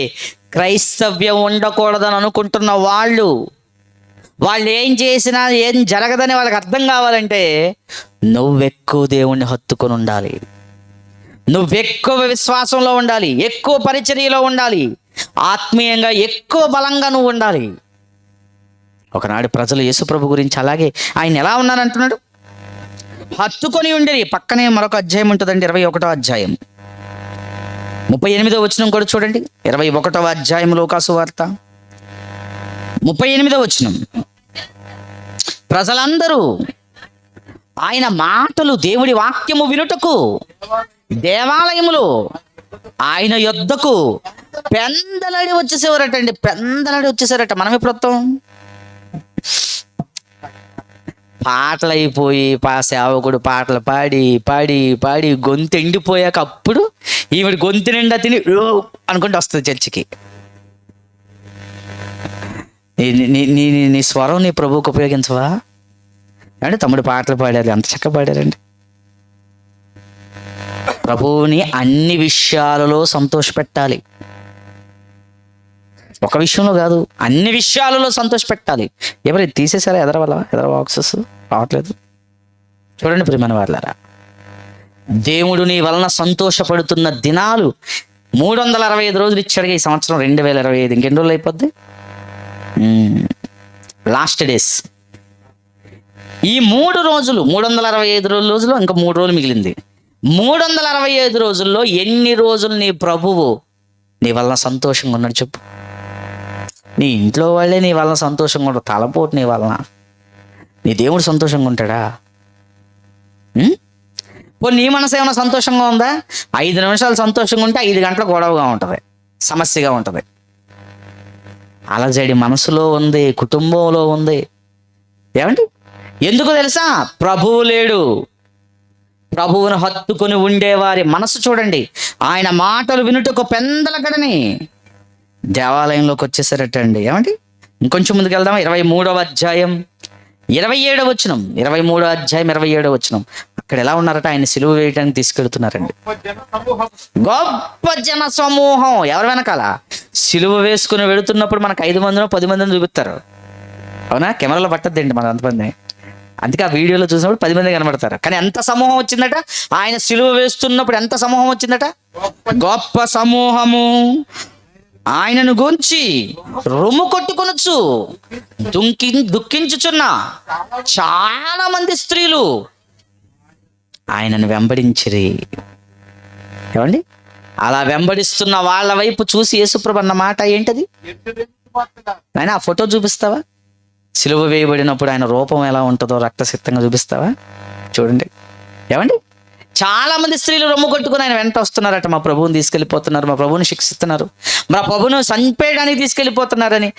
క్రైస్తవ్యం ఉండకూడదని అనుకుంటున్న వాళ్ళు ఏం చేసినా ఏం జరగదని వాళ్ళకి అర్థం కావాలంటే నువ్వెక్కువ దేవుణ్ణి హత్తుకొని ఉండాలి, నువ్వెక్కువ విశ్వాసంలో ఉండాలి, ఎక్కువ పరిచర్యలో ఉండాలి, ఆత్మీయంగా ఎక్కువ బలంగా నువ్వు ఉండాలి. ఒకనాడు ప్రజలు యేసుప్రభు గురించి అలాగే ఆయన ఎలా ఉన్నారంటున్నాడు, హత్తుకొని ఉండేది. పక్కనే మరొక అధ్యాయం ఉంటుందండి, 21వ అధ్యాయం 38వ వచనం కూడా చూడండి. 21వ అధ్యాయం లూకాసు వార్త 38వ వచనం. ప్రజలందరూ ఆయన మాటలు దేవుడి వాక్యము వినుటకు దేవాలయములో ఆయన యొద్దకు పెందలడి వచ్చేసేవారటండి. పెందలడి వచ్చేసారట. మనం ఎప్పుడు వస్తాం? పాటలు అయిపోయి సేవకుడు పాటలు పాడి పాడి పాడి గొంతు ఎండిపోయాక అప్పుడు ఈవిడ గొంతు నిండా తిని అనుకుంటూ వస్తుంది చర్చికి. నీ స్వరం నీ ప్రభువుకు ఉపయోగించవా అంటే తమ్ముడు పాటలు పాడారు, అంత చక్కగా పాడారండి. ప్రభువుని అన్ని విషయాలలో సంతోషపెట్టాలి. ఒక విషయంలో కాదు, అన్ని విషయాలలో సంతోషపెట్టాలి. ఎవరు తీసేసారా? ఎదర బాక్సెస్ రావట్లేదు. చూడండి ప్రియమైన వాళ్ళారా, దేవుడు నీ వలన సంతోషపడుతున్న దినాలు 365 రోజులు ఇచ్చాడుగా ఈ సంవత్సరం 2025. ఇంకెన్ని రోజులు అయిపోద్ది? Last days. ఈ 3 రోజులు 365 రోజులు ఇంకా 3 రోజులు మిగిలింది. 365 రోజుల్లో ఎన్ని రోజులు నీ ప్రభువు నీ వలన సంతోషంగా ఉన్నాడు చెప్పు. నీ ఇంట్లో వాళ్ళే నీ వలన సంతోషంగా ఉంటారు, తలపోటు నీ వలన నీ దేవుడు సంతోషంగా ఉంటాడా? నీ మనసు ఏమైనా సంతోషంగా ఉందా? 5 నిమిషాలు సంతోషంగా ఉంటే 5 గంటలు గొడవగా ఉంటుంది, సమస్యగా ఉంటుంది. అలజడి మనసులో ఉంది, కుటుంబంలో ఉంది. ఏమండి? ఎందుకు తెలుసా? ప్రభువు లేడు. ప్రభువును హత్తుకొని ఉండేవారి మనసు చూడండి. ఆయన మాటలు వినుటకు పెందలకడని దేవాలయంలోకి వచ్చేసారట అండి. ఏమండి ఇంకొంచెం ముందుకు వెళ్దాం. 23వ అధ్యాయం 27వ వచనం. 23వ అధ్యాయం 27వ వచనం. అక్కడ ఎలా ఉన్నారట? ఆయన సిలువ వేయడానికి తీసుకెళ్తున్నారండి. గొప్ప జన సమూహం. ఎవరి వెనకాల? సిలువ వేసుకుని వెళుతున్నప్పుడు మనకు 5 మందినో 10 మందిని చూపిస్తారు. అవునా? కెమెరాలో పట్టద్దండి మన అంతమంది. అందుకే ఆ వీడియోలో చూసినప్పుడు 10 మంది కనబడతారు. కానీ ఎంత సమూహం వచ్చిందట? ఆయన సిలువ వేస్తున్నప్పుడు ఎంత సమూహం వచ్చిందట? గొప్ప సమూహము ఆయనను గురించి రొమ్ము కొట్టుకొనొచ్చు దుఃఖించుచున్న చాలా మంది స్త్రీలు ఆయనను వెంబడించిరి. ఏమండి అలా వెంబడిస్తున్న వాళ్ళ వైపు చూసి యేసుప్రభు అన్న మాట ఏంటది? ఆయన ఆ ఫోటో చూపిస్తావా? సిలువ వేయబడినప్పుడు ఆయన రూపం ఎలా ఉంటుందో రక్తసిక్తంగా చూపిస్తావా? చూడండి. ఏమండి చాలా మంది స్త్రీలు రొమ్ము కొట్టుకుని ఆయన వెంట వస్తున్నారట. మా ప్రభువుని తీసుకెళ్ళిపోతున్నారు, మా ప్రభువుని శిక్షిస్తున్నారు, మా ప్రభువును చంపేయడానికి తీసుకెళ్ళిపోతున్నారని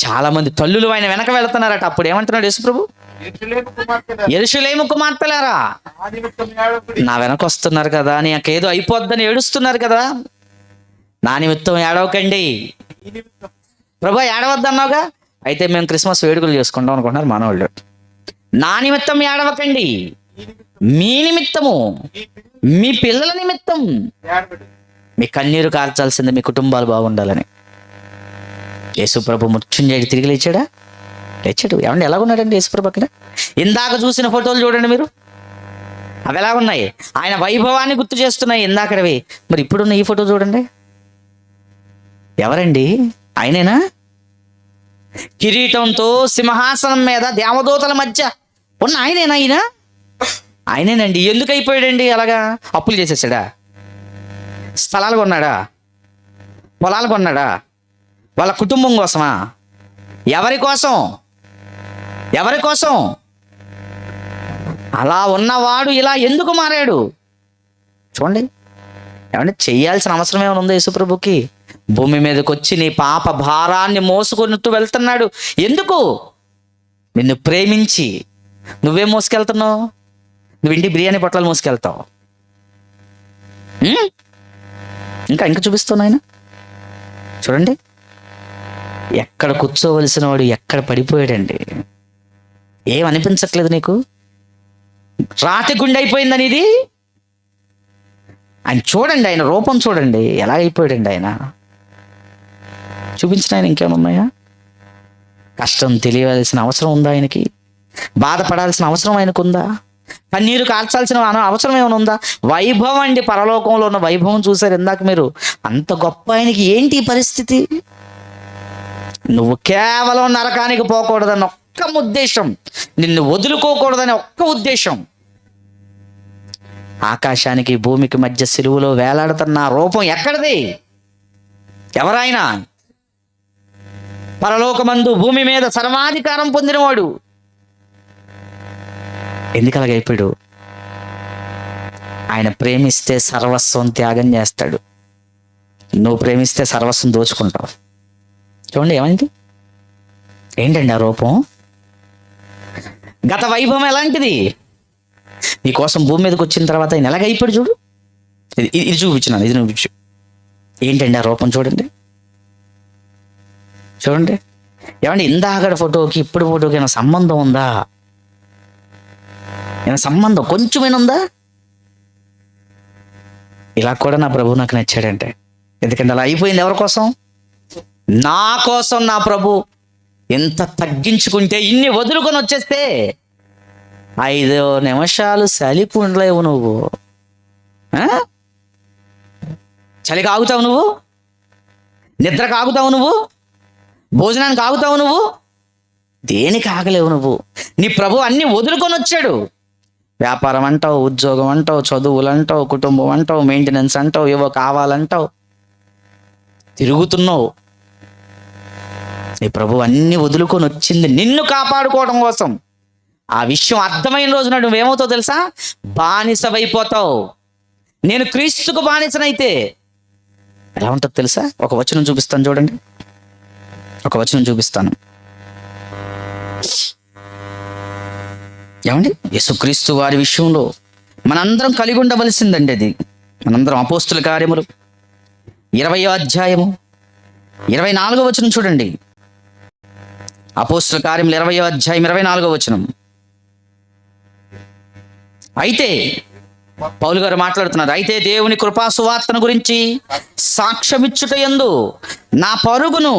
చాలా మంది తల్లులు ఆయన వెనక వెళుతున్నారట. అప్పుడు ఏమంటున్నాడు యేసుప్రభు? యెరూషలేము కుమార్తెలారా, నా వెనక వస్తున్నారు కదా, నాకేదో అయిపోద్దని ఏడుస్తున్నారు కదా, నా నిమిత్తం ఏడవకండి. ప్రభు ఏడవద్దన్నావుగా, అయితే మేము క్రిస్మస్ వేడుకలు చేసుకుంటాం అనుకుంటున్నారు మనవాళ్ళు. నా నిమిత్తం ఏడవకండి, మీ నిమిత్తము, మీ పిల్లల నిమిత్తం మీ కన్నీరు కార్చాల్సింది, మీ కుటుంబాలు బాగుండాలని. యేసుప్రభు మృత్యుంజయుడు తిరిగి లేచాడా? లేచాడు. ఏమండి ఎలాగున్నాడండి యేసుప్రభు అక్కడ? ఇందాక చూసిన ఫోటోలు చూడండి మీరు, అవి ఎలా ఉన్నాయి? ఆయన వైభవాన్ని గుర్తు చేస్తున్నాయి ఇందాకడవి. మరి ఇప్పుడున్న ఈ ఫోటో చూడండి. ఎవరండి? ఆయనేనా? కిరీటంతో సింహాసనం మీద దేవదూతల మధ్య ఉన్న ఆయనేనా? ఆయనేనండి. ఎందుకు అయిపోయాడండి అలాగా? అప్పులు చేసేసాడా? స్థలాలు కొన్నాడా? పొలాలు కొన్నాడా? వాళ్ళ కుటుంబం కోసమా? ఎవరి కోసం? ఎవరి కోసం? అలా ఉన్నవాడు ఇలా ఎందుకు మారాడు? చూడండి. ఏమంటే చెయ్యాల్సిన అవసరం ఏమైనా ఉందో యేసుప్రభుకి? భూమి మీదకి వచ్చి నీ పాప భారాన్ని మోసుకొనితూ వెళ్తున్నాడు. ఎందుకు? నిన్ను ప్రేమించి. నువ్వేం మోసుకెళ్తున్నావు? నువ్వు ఇంటి బిర్యానీ పొట్లాలు మోసుకెళ్తావు. ఇంకా చూపిస్తాను ఆయన. చూడండి, ఎక్కడ కూర్చోవలసిన వాడు ఎక్కడ పడిపోయాడండి. ఏం అనిపించట్లేదు నీకు? రాతి గుండె అయిపోయిందని ఇది. ఆయన చూడండి, ఆయన రూపం చూడండి ఎలా అయిపోయాడండి ఆయన. చూపించిన ఆయన ఇంకేమున్నాయా? కష్టం తెలియవలసిన అవసరం ఉందా ఆయనకి? బాధపడాల్సిన అవసరం ఆయనకు ఉందా? కన్నీరు కార్చాల్సిన అవసరం ఏమైనా ఉందా? వైభవం అండి, పరలోకంలో ఉన్న వైభవం చూశారు ఇందాక మీరు. అంత గొప్ప ఆయనకి ఏంటి పరిస్థితి? నువ్వు కేవలం నరకానికి పోకూడదని ఒక్క ఉద్దేశం, నిన్ను వదులుకోకూడదని ఒక్క ఉద్దేశం. ఆకాశానికి భూమికి మధ్య సిలువలో వేలాడుతున్న రూపం ఎక్కడిది? ఎవరైనా? పరలోకమందు భూమి మీద సర్వాధికారం పొందినవాడు. ఎందుకు అలాగైపోయాడు? ఆయన ప్రేమిస్తే సర్వస్వం త్యాగం చేస్తాడు. నువ్వు ప్రేమిస్తే సర్వస్వం దోచుకుంటావు. చూడండి ఏమైంది? ఏంటండి ఆ రూపం? గత వైభవం ఎలాంటిది? నీకోసం భూమి మీదకి వచ్చిన తర్వాత ఆయన ఎలాగైపోయాడు చూడు. ఇది చూపించినాను, ఇది చూపించు. ఏంటండి ఆ రూపం? చూడండి. చూడండి. ఏమండి ఇందాక ఫోటోకి ఇప్పుడు ఫోటోకి ఏమైనా సంబంధం ఉందా? ఏమైనా సంబంధం కొంచెమైనా ఉందా? ఇలా కూడా నా ప్రభు నాకు నచ్చాడంటే. ఎందుకంటే అలా అయిపోయింది ఎవరి కోసం? నా కోసం నా ప్రభు ఎంత తగ్గించుకుంటే, ఇన్ని వదులుకొని వచ్చేస్తే 5 నిమిషాలు చలికి ఉండలేవు నువ్వు. చలికి ఆగుతావు నువ్వు, నిద్రకు ఆగుతావు నువ్వు, భోజనానికి ఆగుతావు నువ్వు, దేనికి ఆగలేవు నువ్వు. నీ ప్రభు అన్ని వదులుకొని వచ్చాడు. వ్యాపారం అంటావు, ఉద్యోగం అంటావు, చదువులు అంటావు, కుటుంబం అంటావు, మెయింటెనెన్స్ అంటావు, ఏవో కావాలంటావు, తిరుగుతున్నావు. నీ ప్రభు అన్ని వదులుకొని వచ్చింది నిన్ను కాపాడుకోవడం కోసం. ఆ విషయం అర్థమైన రోజున నువ్వేమవుతావు తెలుసా? బానిసవైపోతావు. నేను క్రీస్తుకు బానిసనైతే ఎలా ఉంటుంది తెలుసా? ఒక వచనం చూపిస్తాను చూడండి. ఒక వచనం చూపిస్తాను. ఏమండి యేసుక్రీస్తు వారి విషయంలో మనందరం కలిగి ఉండవలసిందండి అది. మనందరం అపోస్తుల కార్యములు 20వ అధ్యాయము 24వ వచనం చూడండి. అపోస్తల కార్యములు 20వ అధ్యాయం 24వ వచనం. అయితే పౌలు గారు మాట్లాడుతున్నారు. అయితే దేవుని కృపా సువార్తను గురించి సాక్ష్యమిచ్చుట యందు నా పరుగును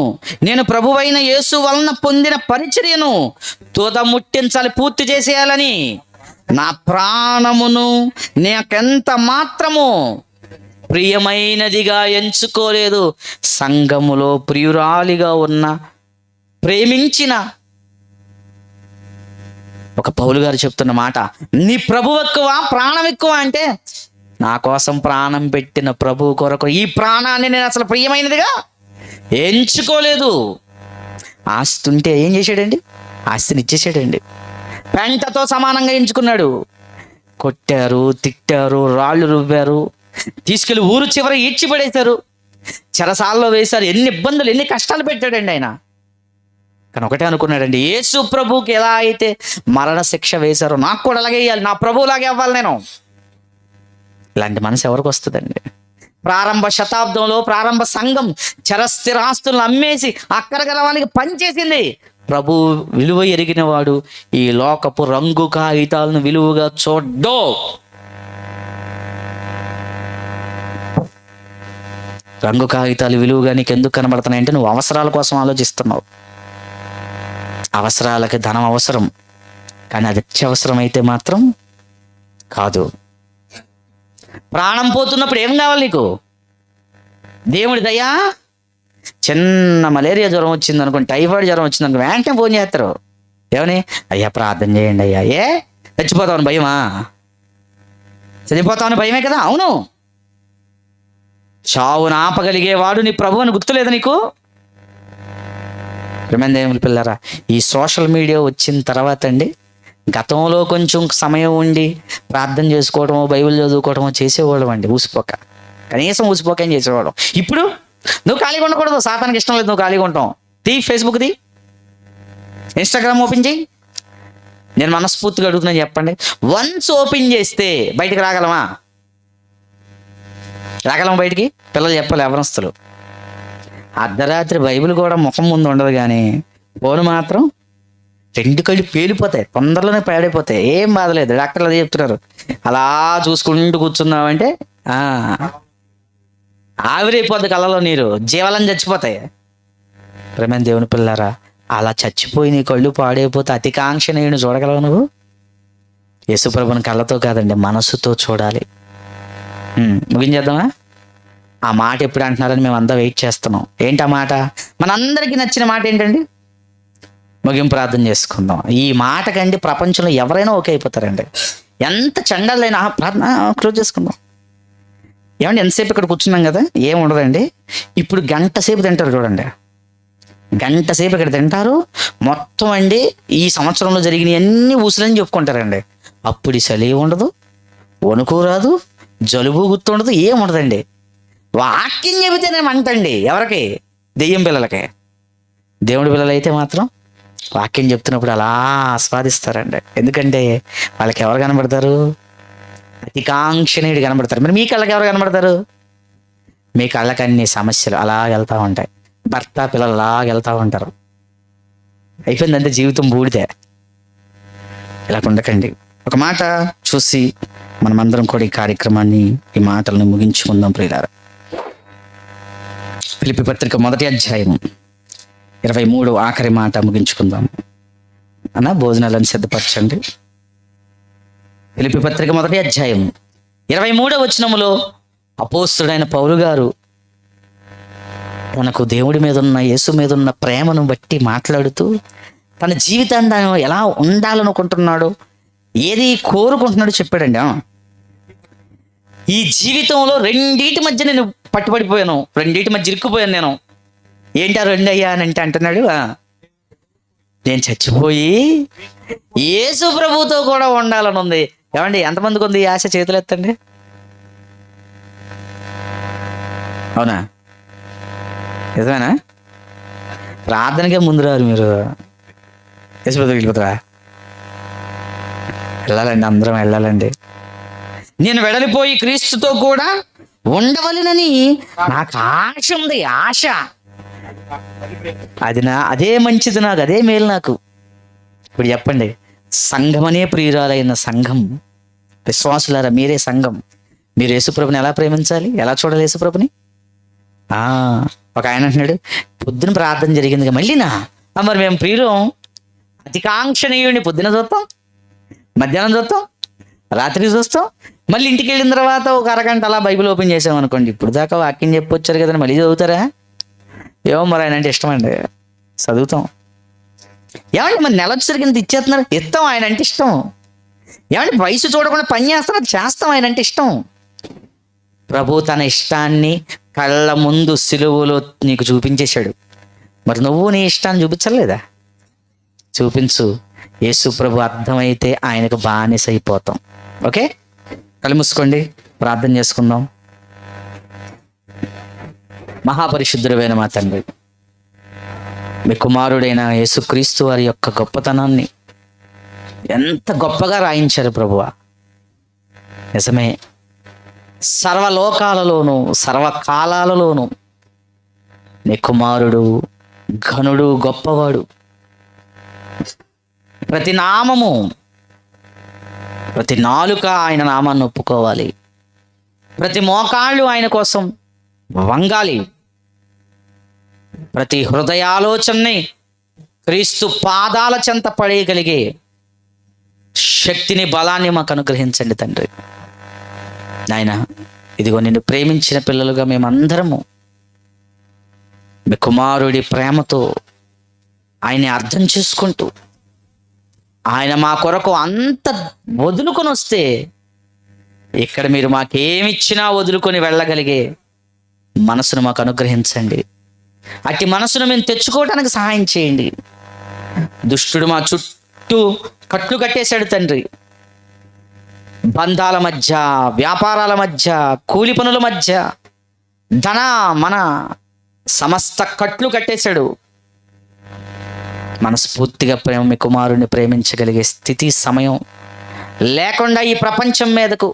నేను ప్రభువైన యేసు వలన పొందిన పరిచర్యను తుదముట్టించాలి, పూర్తి చేసేయాలని నా ప్రాణమును నాకెంత మాత్రము ప్రియమైనదిగా ఎంచుకోలేదు. సంఘములో ప్రియురాలిగా ఉన్న ప్రేమించిన ఒక పౌలు గారు చెప్తున్న మాట, నీ ప్రభువు ఎక్కువ ప్రాణం ఎక్కువ అంటే, నా కోసం ప్రాణం పెట్టిన ప్రభువు కొరకు ఈ ప్రాణాన్ని నేను అసలు ప్రియమైనదిగా ఎంచుకోలేదు. ఆస్తి ఉంటే ఏం చేశాడండి? ఆస్తిని ఇచ్చేసాడండి. పెంటతో సమానంగా ఎంచుకున్నాడు. కొట్టారు, తిట్టారు, రాళ్ళు రువ్వారు, తీసుకెళ్లి ఊరు చివర ఈడ్చిపడేశారు, చెరసాల్లో వేశారు, ఎన్ని ఇబ్బందులు, ఎన్ని కష్టాలు పెట్టాడండి ఆయన. కానీ ఒకటే అనుకున్నాడండి, యేసు ప్రభువుకి ఎలా అయితే మరణ శిక్ష వేశారో నాకు కూడా అలాగే వేయాలి, నా ప్రభువులాగే అవ్వాలి నేను. ఇలాంటి మనసు ఎవరికి వస్తుందండి? ప్రారంభ శతాబ్దంలో ప్రారంభ సంఘం చరస్థిరాస్తులను అమ్మేసి అక్కర గలవానికి పనిచేసింది. ప్రభు విలువ ఎరిగిన వాడు ఈ లోకపు రంగు కాగితాలను విలువగా చూడ్డో. రంగు కాగితాలు విలువగా నీకు ఎందుకు కనబడుతున్నాయంటే నువ్వు అవసరాల కోసం ఆలోచిస్తున్నావు. అవసరాలకి ధనం అవసరం, కానీ అది అత్యవసరం అయితే మాత్రం కాదు. ప్రాణం పోతున్నప్పుడు ఏం కావాలి నీకు? దేవుడి దయా. చిన్న మలేరియా జ్వరం వచ్చింది అనుకోండి, టైఫాయిడ్ జ్వరం వచ్చింది అనుకో, వెంటనే ఫోన్ చేస్తారు. ఏమని? అయ్యా ప్రార్థన చేయండి అయ్యా. ఏ చచ్చిపోతామని భయమా? చనిపోతామని భయమే కదా. అవును, చావును ఆపగలిగేవాడు నీ ప్రభు అని గుర్తులేదు నీకు? ప్రేమదేవుని పిల్లరా, ఈ సోషల్ మీడియా వచ్చిన తర్వాత అండి, గతంలో కొంచెం సమయం ఉండి ప్రార్థన చేసుకోవడమో బైబిల్ చదువుకోవడమో చేసేవాళ్ళం అండి, ఊసిపోక, కనీసం ఊసిపోక ఏం చేసేవాళ్ళం. ఇప్పుడు నువ్వు ఖాళీగా ఉండకూడదు, సాతానికి ఇష్టం లేదు నువ్వు ఖాళీగా ఉంటావు. ఫేస్బుక్ది, ఇన్స్టాగ్రామ్ ఓపెన్ చేయి. నేను మనస్ఫూర్తిగా అడుగుతున్నాను, చెప్పండి, వన్స్ ఓపెన్ చేస్తే బయటకు రాగలమా? రాగలమా బయటికి? పిల్లలు చెప్పాలి, యవ్వనస్తులు. అర్ధరాత్రి బైబిల్ కూడా ముఖం ముందు ఉండదు, కానీ ఫోన్ మాత్రం 2 కళ్ళు పేలిపోతాయి, తొందరలోనే పాడైపోతాయి. ఏం బాధలేదు, డాక్టర్లు అదే చెప్తున్నారు. అలా చూసుకుంటూ కూర్చున్నామంటే ఆవిరైపోద్ది కళ్ళలో నీరు, జీవాలను చచ్చిపోతాయి. ప్రేమ దేవుని పిల్లారా, అలా చచ్చిపోయి నీ కళ్ళు పాడైపోతే అతికాంక్ష నేను చూడగలవు నువ్వు? యేసుప్రభుని కళ్ళతో కాదండి, మనసుతో చూడాలి. ముగించేద్దామా? ఆ మాట ఎప్పుడు అంటున్నారని మేము అంతా వెయిట్ చేస్తున్నాం. ఏంటి ఆ మాట? మనందరికీ నచ్చిన మాట ఏంటండి? ముగింపు ప్రార్థన చేసుకుందాం. ఈ మాటకండి ప్రపంచంలో ఎవరైనా ఓకే అయిపోతారండి, ఎంత చండాలైనా. ప్రార్థన క్లోజ్ చేసుకుందాం. ఏమండి, ఎంతసేపు ఇక్కడ కూర్చున్నాం కదా, ఏం ఉండదండి. ఇప్పుడు గంట సేపు తింటారు చూడండి, గంట సేపు ఇక్కడ తింటారు. మొత్తం అండి ఈ సంవత్సరంలో జరిగిన అన్ని ఊసులని చెప్పుకుంటారండి. అప్పుడు చలి ఉండదు, వణుకు రాదు, జలుబు గుర్తుండదు, ఏం ఉండదండి. వాక్యం చెబితేనేమంటండి ఎవరికి? దెయ్యం పిల్లలకి. దేవుడి పిల్లలు అయితే మాత్రం వాక్యం చెప్తున్నప్పుడు అలా ఆస్వాదిస్తారండి. ఎందుకంటే వాళ్ళకి ఎవరు కనబడతారు? అతికాంక్షణీయుడు కనబడతారు. మరి మీ కళ్ళకి ఎవరు కనబడతారు? మీ కళ్ళకి అన్ని సమస్యలు అలా వెళ్తూ ఉంటాయి, భర్త పిల్లలు అలా వెళ్తూ ఉంటారు. అయిపోయిందంటే జీవితం బూడిదే. ఇలా ఉండకండి. ఒక మాట చూసి మనమందరం కూడా ఈ కార్యక్రమాన్ని, ఈ మాటలను ముగించుకుందాం ప్రియులారా. ఫిలిప్పీ పత్రిక 1వ అధ్యాయం 23వ ఆఖరి మాట ముగించుకుందాం. అన్న భోజనాలను సిద్ధపరచండి. ఫిలిప్పీ పత్రిక 1వ అధ్యాయం 23వ వచనములో అపోస్తుడైన పౌలు గారు తనకు దేవుడి మీద ఉన్న, యేసు మీద ఉన్న ప్రేమను బట్టి మాట్లాడుతూ తన జీవితాన్ని తాను ఎలా ఉండాలనుకుంటున్నాడో, ఏది కోరుకుంటున్నాడో చెప్పాడండి. ఈ జీవితంలో రెండింటి మధ్య నేను పట్టుబడిపోయాను, రెండింటి మధ్య ఇరుక్కుపోయాను నేను. ఏంటి ఆ రెండు అయ్యా అని అంటున్నాడు, నేను చచ్చిపోయి యేసు ప్రభువుతో కూడా ఉండాలని ఉంది. ఏమండి, ఎంతమందికి ఉంది ఈ ఆశ? చేతులు ఎత్తండి. అవునా? నిజమేనా? ప్రార్థనకే ముందు రారు మీరు. యేసు ప్రభువుకి వెళ్ళిపోతారా? వెళ్ళాలండి, అందరం వెళ్ళాలండి. నేను వెడలిపోయి క్రీస్తుతో కూడా ఉండవలెనని నాకు ఆశ ఉంది. ఆశ అదే మంచిది, నాకు అదే మేలు. నాకు ఇప్పుడు చెప్పండి, సంఘమనే ప్రియురాలైన సంఘం, విశ్వాసులారా మీరే సంఘం. మీరు యేసుప్రభుని ఎలా ప్రేమించాలి, ఎలా చూడాలి యేసుప్రభుని? ఒక ఆయన అంటున్నాడు, పొద్దున ప్రార్థన జరిగింది మళ్ళీనా? మరి మేము ప్రియులం, అతికాంక్షణీయుడిని పొద్దున చూస్తాం, మధ్యాహ్నం చూస్తాం, రాత్రి చూస్తాం, మళ్ళీ ఇంటికి వెళ్ళిన తర్వాత ఒక అరగంట అలా బైబిల్ ఓపెన్ చేసాం అనుకోండి, ఇప్పుడు దాకా వాక్యం చెప్పొచ్చారు కదండి, మళ్ళీ చదువుతారా? ఏమో మరి ఆయన అంటే ఇష్టం అండి, చదువుతాం. ఏమంటే మరి నెల వచ్చేసరికి ఇచ్చేస్తున్నారు, ఇస్తాం, ఆయన అంటే ఇష్టం. ఏమంటే వయసు చూడకుండా పని చేస్తున్నారు, చేస్తాం, ఆయన అంటే ఇష్టం. ప్రభు తన ఇష్టాన్ని కళ్ళ ముందు సిలువలో నీకు చూపించేశాడు. మరి నువ్వు నీ ఇష్టాన్ని చూపించలేదా? చూపించు. యేసు ప్రభు అర్థమైతే ఆయనకు బానిస అయిపోతాం. ఓకే, కళ్ళు మూసుకోండి, ప్రార్థన చేసుకుందాం. మహాపరిశుద్ధుడైన మా తండ్రి, మీ కుమారుడైన యేసుక్రీస్తు వారి యొక్క గొప్పతనాన్ని ఎంత గొప్పగా రాయించారు ప్రభువా. నిజమే, సర్వలోకాలలోనూ సర్వకాలాలలోనూ నీ కుమారుడు ఘనుడు, గొప్పవాడు. ప్రతి నామము, ప్రతి నాలుక ఆయన నామాన్ని ఒప్పుకోవాలి, ప్రతి మోకాళ్ళు ఆయన కోసం వంగాలి, ప్రతి హృదయాలోచనని క్రీస్తు పాదాల చెంత పడేయగలిగే శక్తిని, బలాన్ని మాకు అనుగ్రహించండి తండ్రి. నాయన, ఇదిగో నిన్ను ప్రేమించిన పిల్లలుగా మేమందరము మీ కుమారుడి ప్రేమతో ఆయన్ని అర్థం చేసుకుంటూ, ఆయన మా కొరకు అంత వదులుకొని వస్తే ఇక్కడ మీరు మాకేమిచ్చినా వదులుకొని వెళ్ళగలిగే మనసును మాకు అనుగ్రహించండి. అట్టి మనసును మేము తెచ్చుకోవడానికి సహాయం చేయండి. దుష్టుడు మా చుట్టూ కట్లు కట్టేశాడు తండ్రి. బంధాల మధ్య, వ్యాపారాల మధ్య, కూలి పనుల మధ్య, ధన మన సమస్త కట్లు కట్టేశాడు. మనస్ఫూర్తిగా మీ కుమారుడిని ప్రేమించగలిగే స్థితి, సమయం లేకుండా ఈ ప్రపంచం మీదకు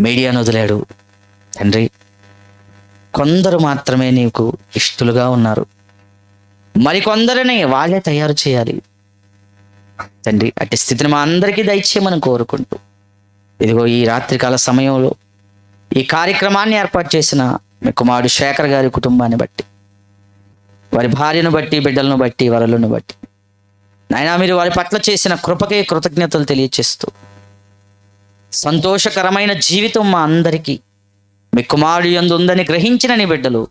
మీడియాను వదిలాడు తండ్రి. కొందరు మాత్రమే నీకు ఇష్టలుగా ఉన్నారు, మరికొందరిని వాళ్ళే తయారు చేయాలి తండ్రి. అట్టి స్థితిని మా అందరికీ దయచేయమని కోరుకుంటూ, ఇదిగో ఈ రాత్రికాల సమయంలో ఈ కార్యక్రమాన్ని ఏర్పాటు చేసిన మీ కుమారుడు శేఖర్ గారి కుటుంబాన్ని బట్టి, వారి భార్యను బట్టి, బిడ్డలను బట్టి, వరలను బట్టి నాయనా, మీరు వారి పట్ల చేసిన కృపకే కృతజ్ఞతలు తెలియచేస్తూ, సంతోషకరమైన జీవితం మా అందరికీ మీ కుమారుడు యందు ఉందని గ్రహించిన నీ బిడ్డలు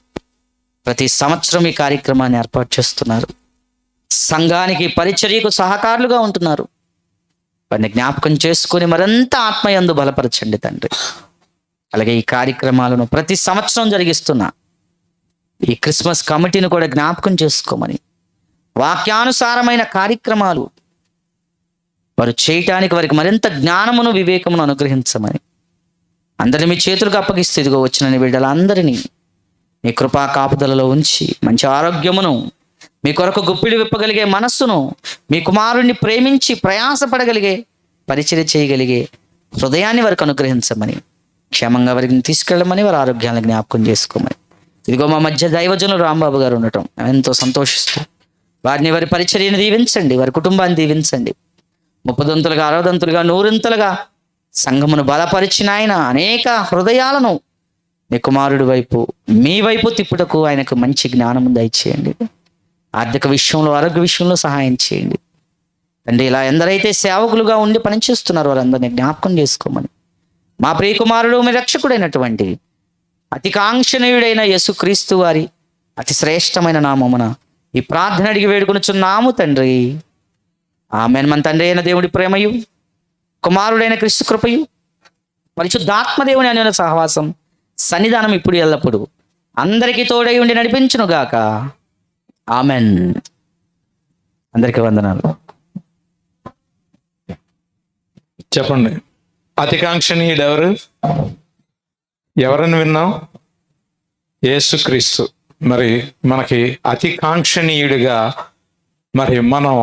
ప్రతి సంవత్సరం ఈ కార్యక్రమాన్ని ఏర్పాటు చేస్తున్నారు. సంఘానికి, పరిచర్యకు సహకారులుగా ఉంటున్నారు. వారిని జ్ఞాపకం చేసుకుని మరింత ఆత్మయందు బలపరచండి తండ్రి. అలాగే ఈ కార్యక్రమాలను ప్రతి సంవత్సరం జరిగిస్తున్న ఈ క్రిస్మస్ కమిటీని కూడా జ్ఞాపకం చేసుకోమని, వాక్యానుసారమైన కార్యక్రమాలు వారు చేయటానికి వారికి మరింత జ్ఞానమును, వివేకమును అనుగ్రహించమని అందరిని మీ చేతులకు అప్పగిస్తూ, ఇదిగో వచ్చిన నీ బిడ్డలందరినీ మీ కృపా కాపుదలలో ఉంచి మంచి ఆరోగ్యమును, మీ కొరకు గుప్పిడి విప్పగలిగే మనస్సును, మీ కుమారుణ్ణి ప్రేమించి ప్రయాసపడగలిగే, పరిచర్య చేయగలిగే హృదయాన్ని వారికి అనుగ్రహించమని, క్షేమంగా వారికి తీసుకెళ్ళమని, వారి ఆరోగ్యాన్ని జ్ఞాపకం చేసుకోమని. ఇదిగో మా మధ్య దైవజనులు రాంబాబు గారు ఉండటం ఎంతో సంతోషిస్తూ, వారిని, వారి పరిచర్యను దీవించండి, వారి కుటుంబాన్ని దీవించండి. 30దంతులుగా, 60దంతులుగా, 100ంతలుగా సంఘమును బలపరిచిన ఆయన అనేక హృదయాలను మీ కుమారుడి వైపు, మీ వైపు తిప్పుటకు ఆయనకు మంచి జ్ఞానం దయచేయండి. ఆర్థిక విషయంలో, ఆరోగ్య విషయంలో సహాయం చేయండి తండ్రి. ఇలా ఎందరైతే సేవకులుగా ఉండి పనిచేస్తున్నారో వారందరినీ జ్ఞాపకం చేసుకోమని, మా ప్రియ కుమారుడు, మీ రక్షకుడైనటువంటి అతికాంక్షణీయుడైన యేసుక్రీస్తు వారి అతి శ్రేష్టమైన నామమున ఈ ప్రార్థన అడిగి వేడుకొనుచున్నాము తండ్రి. ఆమేన్. మన తండ్రి అయిన దేవుడి ప్రేమయు, కుమారుడైన క్రీస్తు కృపయు, పరిశుద్ధాత్మదేవుని అన్యోన్య సహవాసం, సన్నిధానం ఇప్పుడు ఎల్లప్పుడు అందరికీ తోడై ఉండి నడిపించునుగాక. ఆమెన్. అందరికీ వందనాలు. చెప్పండి, అతికాంక్షణీయుడు ఎవరు? ఎవరని విన్నాం? యేసుక్రీస్తు. మరి మనకి అతికాంక్షణీయుడిగా మరి మనం